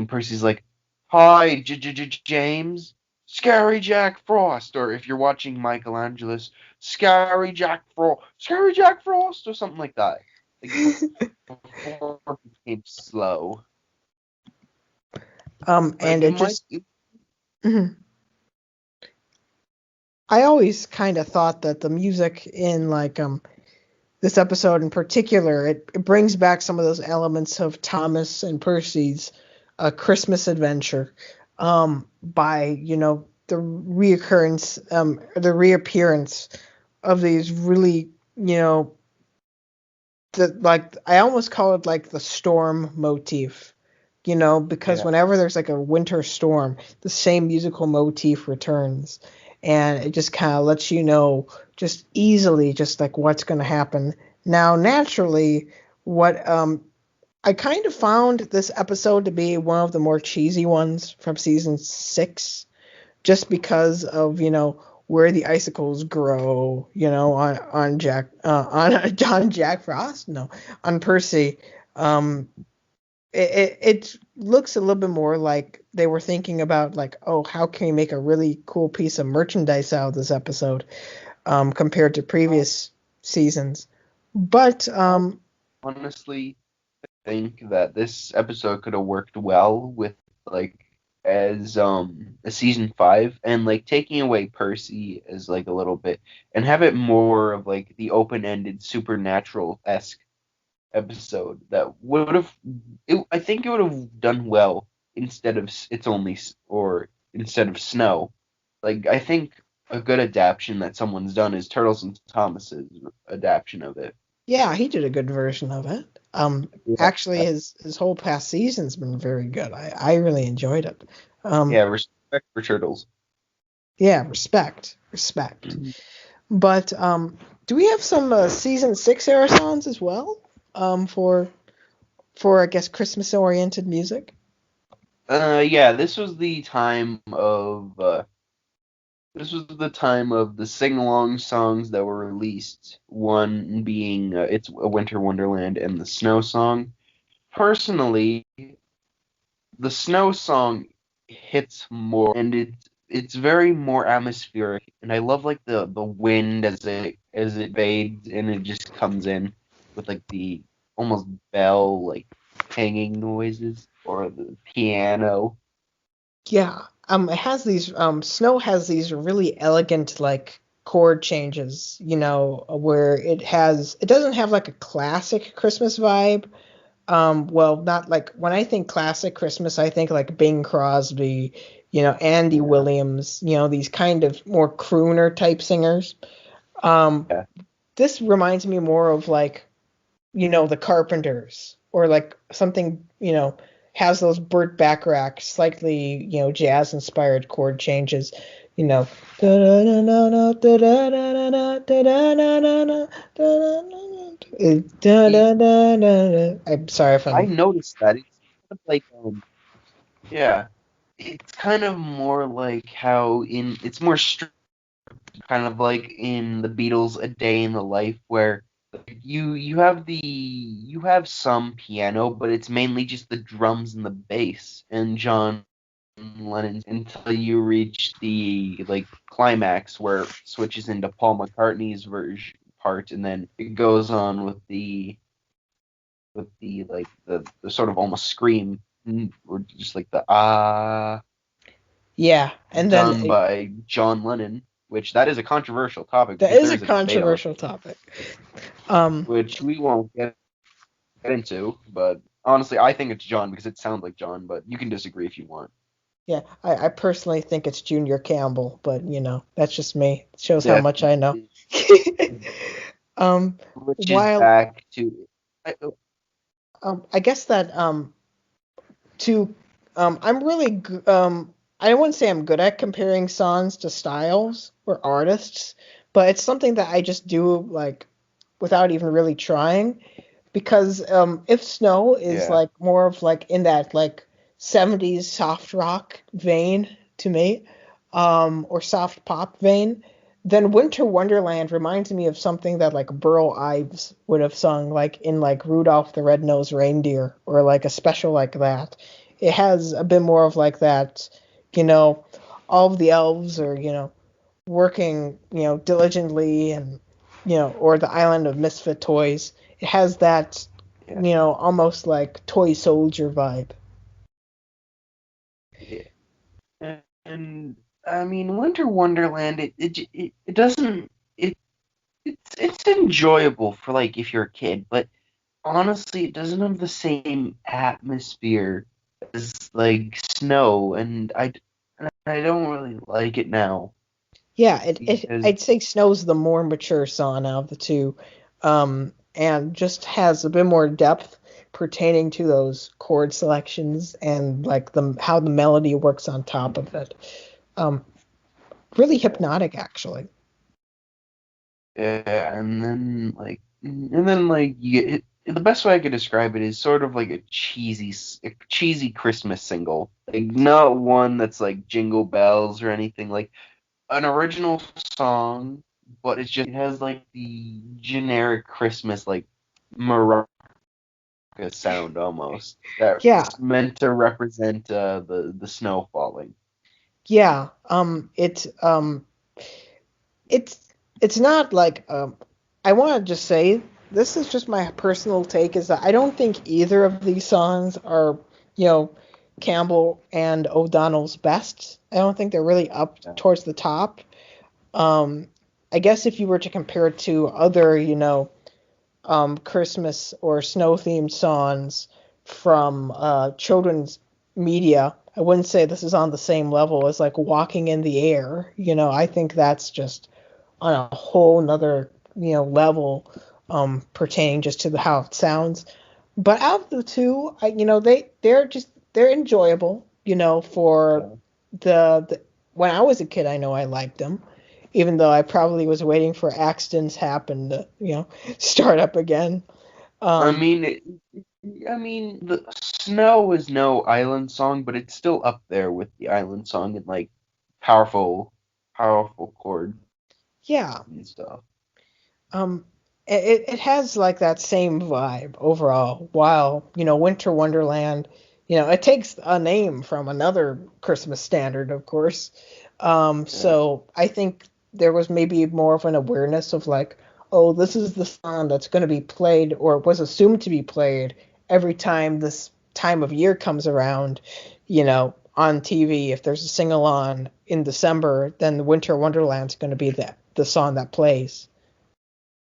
A: Percy's like, "Hi, James, Scary Jack Frost," or if you're watching Michelangelo's Scary Jack Frost, or something like that. Like before it became slow.
B: And
A: Like it
B: it
A: might
B: just mhm. I always kind of thought that the music in like this episode in particular, it brings back some of those elements of Thomas and Percy's Christmas adventure, by the reappearance of these really, I almost call it like the storm motif, because
A: Yeah.
B: whenever there's like a winter storm, the same musical motif returns, and it just kind of lets you know just easily just like what's going to happen. Now, naturally, what I kind of found this episode to be one of the more cheesy ones from season 6, just because of where the icicles grow, on Jack on Jack Frost, no, on Percy. Um, it looks a little bit more like they were thinking about like, oh, how can we make a really cool piece of merchandise out of this episode, compared to previous seasons. But
A: I honestly think that this episode could have worked well with like as a season 5 and like taking away Percy as like a little bit and have it more of like the open-ended supernatural esque episode that would have I think it would have done well instead of it's only or instead of snow. Like I think a good adaptation that someone's done is Turtles and Thomas's adaptation of it.
B: yeah, he did a good version of it.
A: Yeah.
B: Actually, his whole past season's been very good. I really enjoyed it.
A: Yeah,
B: Um,
A: respect for Turtles.
B: yeah, respect. But do we have some season 6 era songs as well? For I guess Christmas oriented music.
A: Yeah, this was the time of the sing-along songs that were released. One being "It's a Winter Wonderland" and the Snow Song. Personally, the Snow Song hits more, and it's very more atmospheric, and I love like the wind as it fades and it just comes in with like the almost bell like hanging noises or the piano.
B: Yeah. It has these Snow has these really elegant like chord changes, where it doesn't have like a classic Christmas vibe. Well, not like when I think classic Christmas, I think like Bing Crosby, Andy
A: Yeah.
B: Williams, these kind of more crooner type singers. Um,
A: Yeah.
B: this reminds me more of like, the Carpenters, or like something, has those Burt Bacharach slightly, jazz inspired chord changes, you know. I'm sorry if
A: I
B: I'm.
A: noticed that it's kind of like yeah, it's kind of more like how in it's more kind of like in the Beatles A Day in the Life where you have some piano but it's mainly just the drums and the bass and John Lennon until you reach the like climax where it switches into Paul McCartney's version part and then it goes on with the like the sort of almost scream or just like the
B: Yeah, and then
A: done by John Lennon, which that is a controversial topic
B: that
A: because
B: is
A: there
B: a
A: is a debate on it,
B: controversial topic. Um,
A: which we won't get into. But honestly, I think it's John because it sounds like John. But you can disagree if you want.
B: yeah, I personally think it's Junior Campbell, but that's just me. It shows how much I know.
A: Definitely,
B: um,
A: which is
B: while
A: back to
B: I guess that to I'm really I wouldn't say I'm good at comparing songs to styles or artists, but it's something that I just do like without even really trying, because if Snow is
A: yeah,
B: like more of like in that like 70s soft rock vein to me, or soft pop vein, then Winter Wonderland reminds me of something that like Burl Ives would have sung like in like Rudolph the Red-Nosed Reindeer, or like a special like that. It has a bit more of like that, you know, all of the elves are, working, diligently, and or the island of misfit toys. It has that,
A: yeah,
B: almost like toy soldier vibe.
A: yeah. And I mean, Winter Wonderland. It doesn't. It's enjoyable for like if you're a kid, but honestly, it doesn't have the same atmosphere as like Snow, and I don't really like it now
B: Yeah,
A: because
B: I'd say Snow's the more mature song out of the two, and just has a bit more depth pertaining to those chord selections and like the how the melody works on top of it. Um, Really hypnotic, actually.
A: yeah, and then like the best way I could describe it is sort of like a cheesy Christmas single, like not one that's like Jingle Bells or anything like an original song, but it has like the generic Christmas like maraca sound almost
B: Yeah,
A: that's meant to represent the snow falling.
B: yeah. It's it's not like I want to just say this is just my personal take is that I don't think either of these songs are, you know, Campbell and O'Donnell's best. I don't think they're really up
A: Yeah.
B: towards the top. Um, I guess if you were to compare it to other, Christmas or snow themed songs from children's media, I wouldn't say this is on the same level as like Walking in the Air. I think that's just on a whole nother, level pertaining just to how it sounds. But out of the two, they're enjoyable, for
A: Yeah.
B: the when I was a kid, I know I liked them, even though I probably was waiting for accidents happen to, start up again.
A: I
B: Um,
A: mean, the Snow is no island song, but it's still up there with the island song and like powerful chords
B: yeah,
A: and stuff.
B: um, it has like that same vibe overall. While Winter Wonderland, it takes a name from another Christmas standard, of course.
A: Yeah,
B: So I think there was maybe more of an awareness of like, oh, this is the song that's going to be played or was assumed to be played every time this time of year comes around. On TV, if there's a sing along in December, then the Winter Wonderland's going to be the song that plays.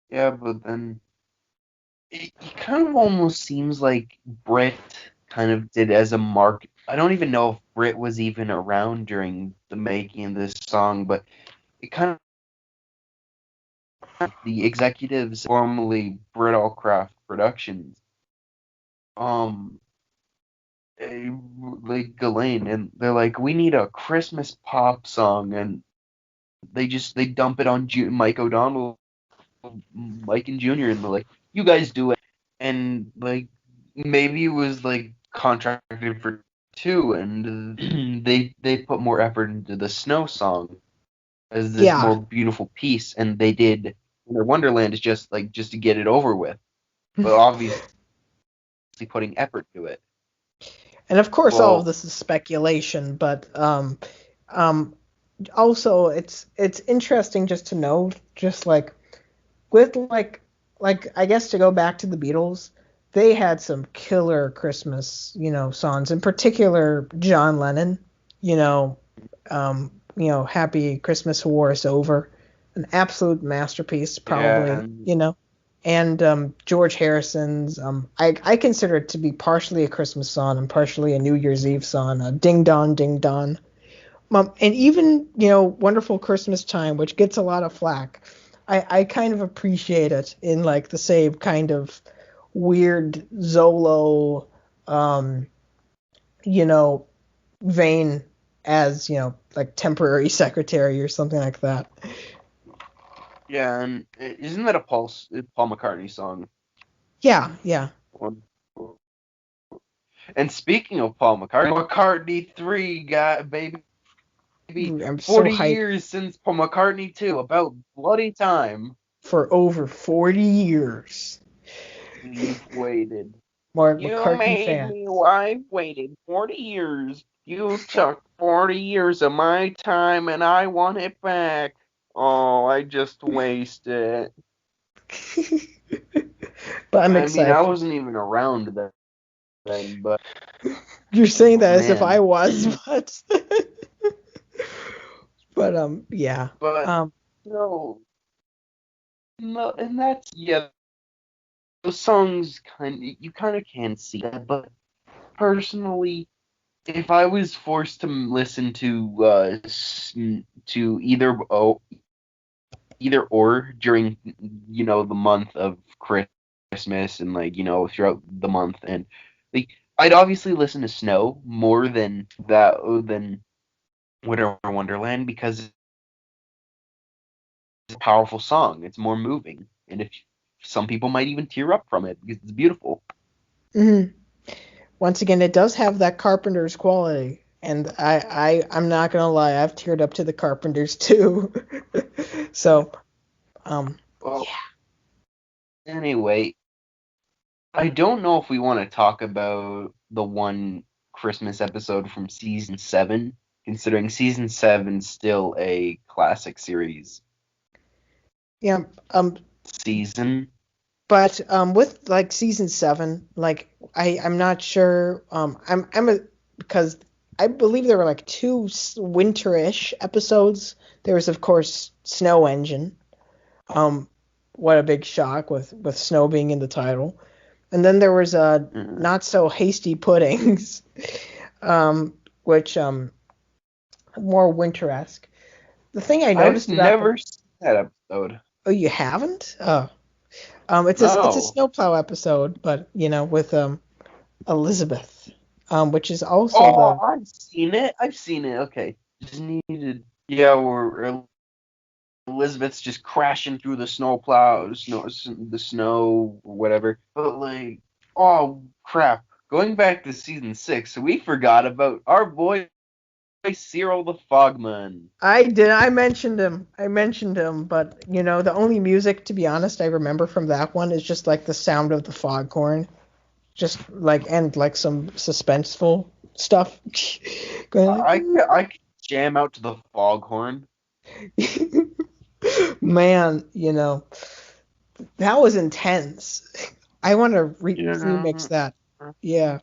A: yeah, but then it kind of almost seems like Brit kind of did as a mark. I don't even know if Brit was even around during the making of this song, but it kind of the executives formerly Brit Allcraft Productions, um, like Ghislaine, and they're like, we need a Christmas pop song, and they dump it on Mike O'Donnell, Mike and Junior, and they're like, you guys do it, and like maybe it was like contracted for two, and they put more effort into the Snow song as this
B: Yeah.
A: more beautiful piece, and they did Winter Wonderland is just to get it over with, but obviously putting effort to it.
B: And of course, all of
A: Well,
B: this is speculation, but um, also it's interesting just to know, just like with like I guess to go back to the Beatles, they had some killer Christmas, songs. In particular, John Lennon, Happy Christmas War is Over, an absolute masterpiece,
A: yeah,
B: probably, and George Harrison's, I consider it to be partially a Christmas song and partially a New Year's Eve song, Ding Dong Ding Dong. And even, Wonderful Christmas Time, which gets a lot of flack, I kind of appreciate it in like the same kind of weird Zolo, um, you know, vein as, like Temporary Secretary or something like that.
A: yeah, and isn't that a Paul McCartney song?
B: Yeah, yeah.
A: One. And speaking of Paul McCartney, McCartney 3 got baby
B: Ooh, I'm so
A: 40
B: hyped
A: years since Paul McCartney 2, about bloody time.
B: for over 40 years.
A: You've waited.
B: Mark
A: You
B: McCartney
A: made
B: fan.
A: me. I've waited 40 years. You took 40 years of my time and I want it back. Oh, I just wasted it.
B: But I'm
A: I mean, I
B: excited.
A: wasn't even around then, but
B: You're saying that as if I
A: man.
B: was, but But yeah.
A: But no, no, and that's yeah. Those songs you kind of can see that, but personally, if I was forced to listen to to either or during the month of Christmas and throughout the month and like I'd obviously listen to Snow more than Winter Wonderland because it's a powerful song. It's more moving, and if some people might even tear up from it because it's beautiful.
B: Mhm. Once again, it does have that Carpenter's quality. And I'm not gonna lie, I've teared up to the Carpenters too. So,
A: Well,
B: yeah.
A: anyway, I don't know if we want to talk about the one Christmas episode from season 7, considering season 7's still a classic series
B: Yeah.
A: season.
B: But with like season 7, like I'm not sure. Because I believe there were like two winterish episodes. There was of course Snow Engine. Um, what a big shock with snow being in the title. And then there was
A: Mm.
B: not so hasty puddings, which more winter-esque. The thing I
A: I've
B: noticed about them.
A: never seen that episode.
B: Oh, you haven't? Oh, it's a
A: No.
B: snowplow episode, but with Elizabeth, which is also
A: Oh,
B: the.
A: I've seen it. I've seen it. Okay. Just needed. Yeah, where Elizabeth's just crashing through the the snow or whatever. But like, oh crap! Going back to season 6, we forgot about our boy Cyril the Fogman.
B: I did. I mentioned him. But the only music, to be honest, I remember from that one is just like the sound of the foghorn, just like and like some suspenseful stuff going
A: I could jam out to the foghorn.
B: like, man, that was intense. I want to remix
A: Yeah.
B: that. Yeah,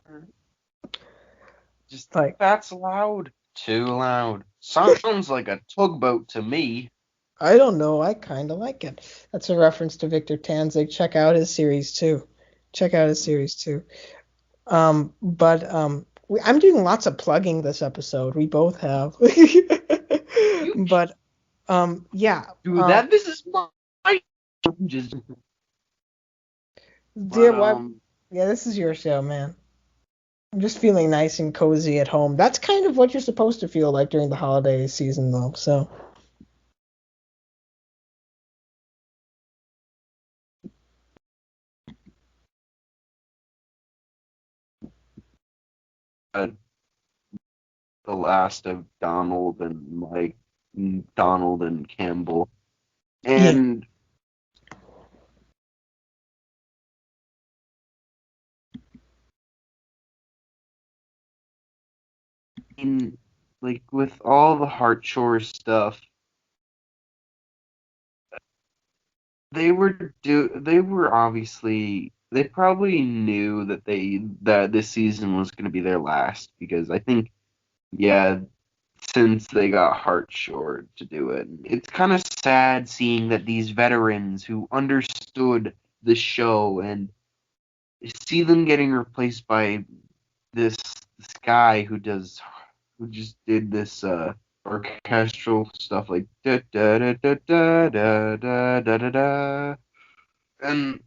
A: Just
B: like
A: that's loud. Too loud. Sounds like a tugboat to me.
B: I don't know. I kind of like it. That's a reference to Victor Tanzig. Check out his series too. Check out his series too. But I'm doing lots of plugging this episode. We both have.
A: You
B: But yeah.
A: do that. This is my just. But
B: Dear, what? Yeah, this is your show, man. I'm just feeling nice and cozy at home. That's kind of what you're supposed to feel like during the holiday season, though. So,
A: uh, the last of Donald and Campbell,
B: yeah.
A: and in like with all the Hartshore stuff, they were obviously they probably knew that this season was going to be their last because I think yeah since they got Hartshore to do it. It's kind of sad seeing that these veterans who understood the show and see them getting replaced by this guy who just did this orchestral stuff like da da da da da da da da da da, and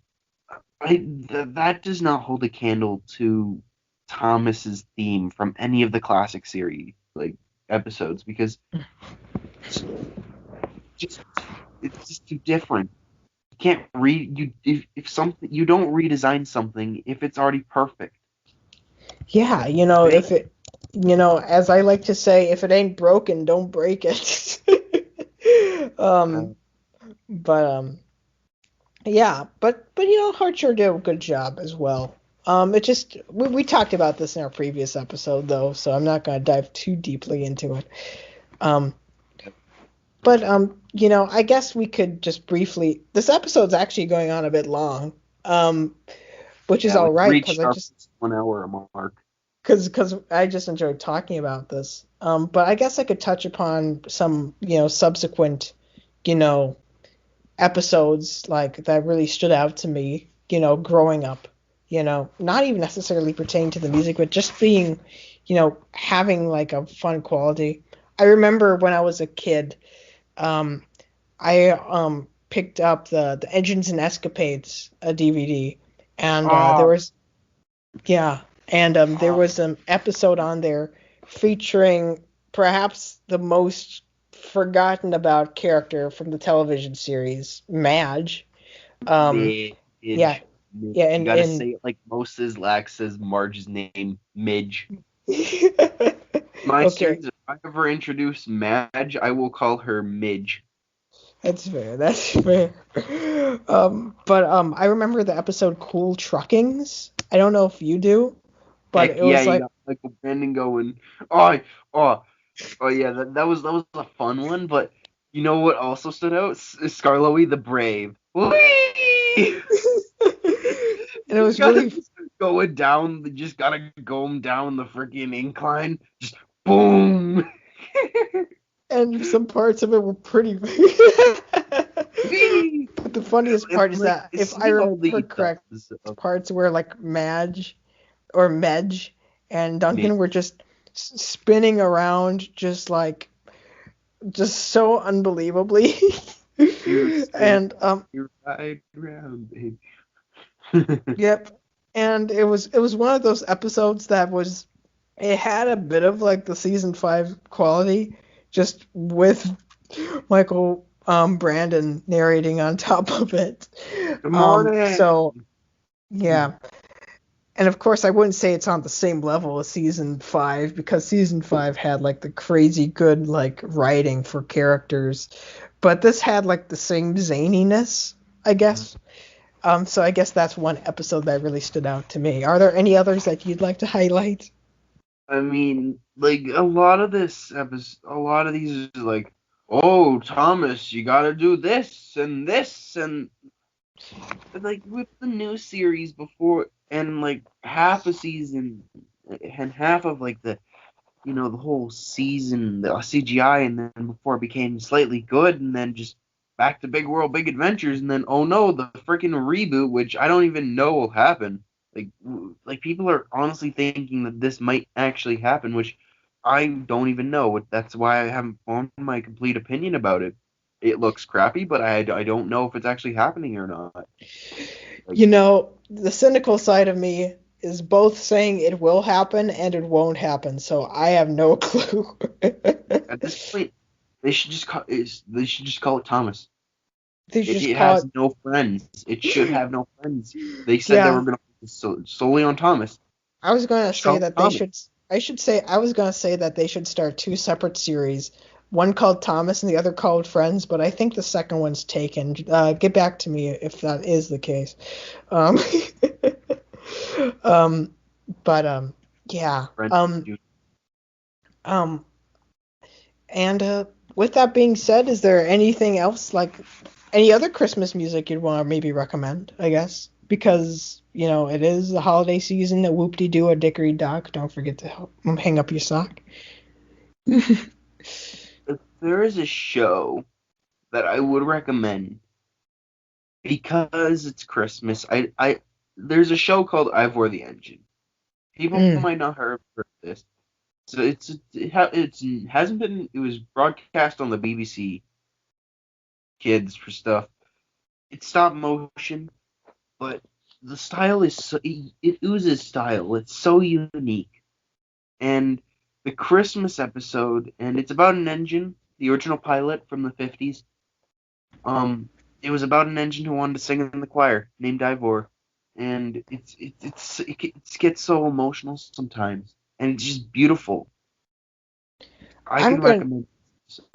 A: that does not hold a candle to Thomas's theme from any of the classic series like episodes because just it's just too different. You can't read you if something you don't redesign something if it's already perfect.
B: Yeah,
A: They
B: if it, as I like to say, if it ain't broken, don't break it.
A: uh,
B: um, but yeah, but Hart sure did a good job as well. It just we talked about this in our previous episode though, so I'm not gonna dive too deeply into it. Um, but I guess we could just briefly. This episode's actually going on a bit long, which is
A: yeah,
B: all
A: we've
B: right because
A: reached
B: I
A: our
B: just
A: 1 hour mark.
B: because I just enjoyed talking about this. But I guess I could touch upon some, subsequent, you know, episodes like that really stood out to me, growing up. Not even necessarily pertaining to the music, but just being, having like a fun quality. I remember when I was a kid, um, I picked up the Engines and Escapades DVD, and there
A: Oh,
B: was yeah, and there
A: oh,
B: was an episode on there featuring perhaps the most forgotten about character from the television series, Madge. Um,
A: Midge.
B: yeah,
A: Midge.
B: yeah,
A: You
B: and
A: gotta
B: and
A: say it like Moses Lack says Marge's name, Midge. My
B: okay,
A: series, if I ever introduce Madge, I will call her Midge.
B: that's fair. That's fair. But I remember the episode "Cool Truckings." I don't know if you do, but
A: Heck
B: it
A: yeah,
B: was
A: you
B: like
A: got Michael Brandon going. Oh, oh, oh yeah, that was a fun one. But you know what also stood out? Skarloey the Brave. Whee!
B: and it
A: Just
B: was
A: gotta
B: really
A: going down. Just gotta go down the freaking incline. Just boom.
B: and some parts of it were pretty.
A: Whee!
B: But the funniest
A: And
B: part is
A: like
B: that if I
A: seeing all
B: remember
A: these
B: correct,
A: stuff.
B: parts where like Madge or Medge and
A: Me,
B: Duncan were just spinning around, just so unbelievably.
A: you spin,
B: And
A: you ride around, baby.
B: yep. And it was one of those episodes that was it had a bit of like the season 5 quality, just with Michael Brandon narrating on top of it.
A: Good morning.
B: So yeah. And of course I wouldn't say it's on the same level as season 5 because season 5 had like the crazy good like writing for characters, but this had like the same zaniness, I guess. So I guess that's one episode that really stood out to me. Are there any others that you'd like to highlight?
A: I mean, like a lot of this episode, a lot of these is like, oh, Thomas, you gotta do this, and like with the new series before, and like half a season, and half of like the whole season, the CGI, and then before it became slightly good, and then just back to Big World, Big Adventures, and then oh no, the freaking reboot, which I don't even know will happen. Like people are honestly thinking that this might actually happen, which I don't even know. That's why I haven't formed my complete opinion about it. It looks crappy, but I don't know if it's actually happening or not. Like
B: The cynical side of me is both saying it will happen and it won't happen, so I have no clue.
A: at this point, they should just call it Thomas.
B: They
A: It,
B: just
A: it
B: call
A: has
B: it.
A: no friends. It should have no friends. They said they
B: Yeah,
A: were going to focus solely on Thomas.
B: I was going to
A: Just
B: say
A: call it
B: that they
A: Thomas.
B: should. I was going to say that they should start two separate series, one called Thomas and the other called Friends, but I think the second one's taken. Get back to me if that is the case. Um, um, but yeah.
A: Friends, dude.
B: Um, and with that being said, is there anything else like any other Christmas music you'd want to maybe recommend? I guess because it is the holiday season. A whoop-de-doo, a dickory-dock. Don't forget to hang up your sock.
A: If there is a show that I would recommend because it's Christmas, I there's a show called Ivor the Engine. People
B: Mm.
A: might not have heard of this. So it's hasn't been. It was broadcast on the BBC Kids for stuff. It's stop motion, but the style is it oozes style. It's so unique. And the Christmas episode, and it's about an engine, the original pilot from the 50s. It was about an engine who wanted to sing in the choir, named Ivor, and it gets so emotional sometimes, and it's just beautiful. I
B: I'm
A: can
B: going.
A: recommend.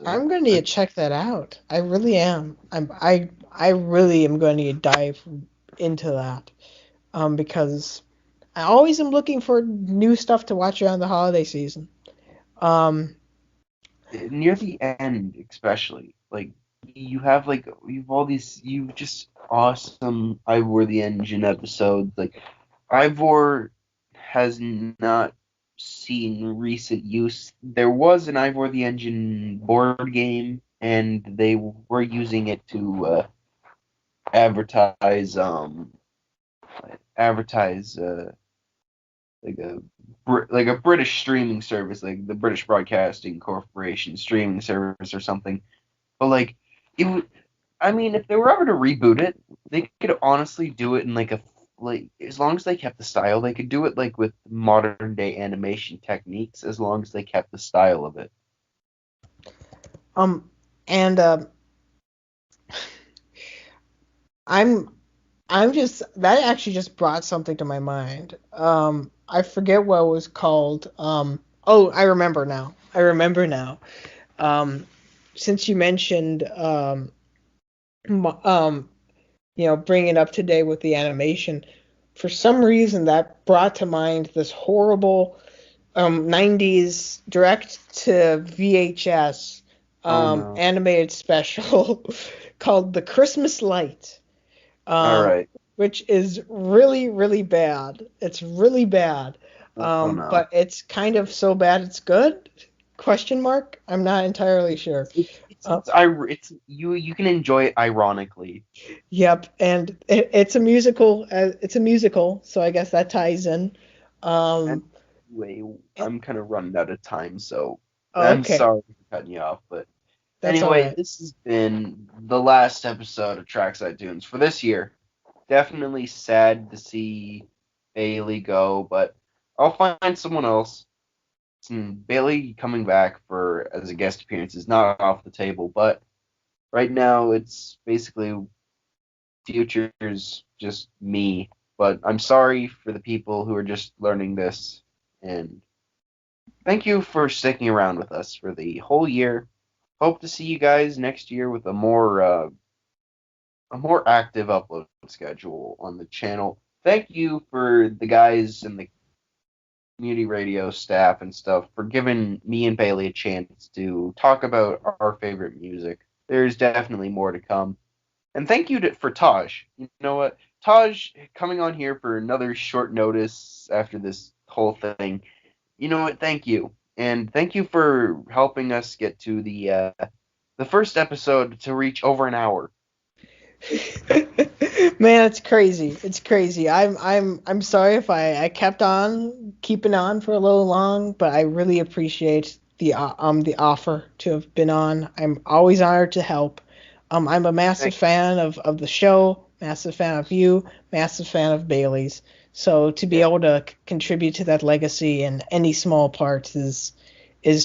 B: I'm going to need to check that out. I really am. I really am going to need to dive into that. Because I always am looking for new stuff to watch around the holiday season. Um,
A: Near the end, especially you have all these just awesome Ivor the Engine episodes. Like Ivor has not. seen recent use. There was an Ivor the Engine board game, and they were using it to advertise advertise like a British streaming service, like the British Broadcasting Corporation streaming service or something. But like it would, I mean, if they were ever to reboot it, they could honestly do it in like as long as they kept the style, they could do it like with modern day animation techniques as long as they kept the style of it.
B: Um, and I'm I'm just that actually just brought something to my mind. I forget what it was called. Oh, I remember now. I remember now. Um, since you mentioned bringing it up to date with the animation, for some reason that brought to mind this horrible 90s direct to VHS
A: Oh no.
B: animated special called The Christmas Light,
A: All
B: um,
A: right.
B: which is really, really bad. It's really bad.
A: Oh
B: But
A: no.
B: it's kind of so bad it's good? Question mark? I'm not entirely sure. Uh,
A: It's you can enjoy it ironically.
B: yep, and it's a musical. It's a musical, so I guess that ties in.
A: And
B: Um,
A: anyway,
B: eh,
A: I'm kind of running out of time, so
B: oh,
A: I'm
B: okay,
A: sorry for cutting you off. But
B: that's all
A: anyway,
B: right.
A: this has been the last episode of Trackside Tunes for this year. Definitely sad to see Bailey go, but I'll find someone else. Bailey coming back for as a guest appearance is not off the table, but right now it's basically future's just me. But I'm sorry for the people who are just learning this, and thank you for sticking around with us for the whole year. Hope to see you guys next year with a more active upload schedule on the channel. Thank you for the guys and the community radio staff and stuff for giving me and Bailey a chance to talk about our favorite music. There's definitely more to come. And thank you for Taj. You know what? Taj coming on here for another short notice after this whole thing. You know what? Thank you. And thank you for helping us get to the first episode to reach over an hour.
B: Man, it's crazy. It's crazy. I'm sorry if I kept on keeping on for a little long, but I really appreciate the offer to have been on. I'm always honored to help. I'm a massive
A: Thank
B: fan of the show, massive fan of you, massive fan of Bailey's. So to be
A: Yeah.
B: able to contribute to that legacy in any small part is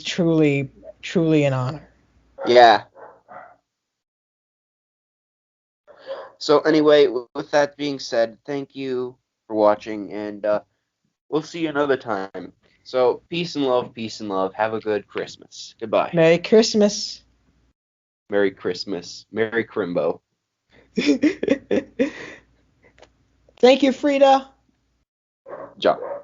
B: truly an honor.
A: Yeah. So anyway, with that being said, thank you for watching, and we'll see you another time. So peace and love, peace and love. Have a good Christmas. Goodbye.
B: Merry Christmas.
A: Merry Christmas. Merry Crimbo.
B: Thank you, Frida.
A: Ciao.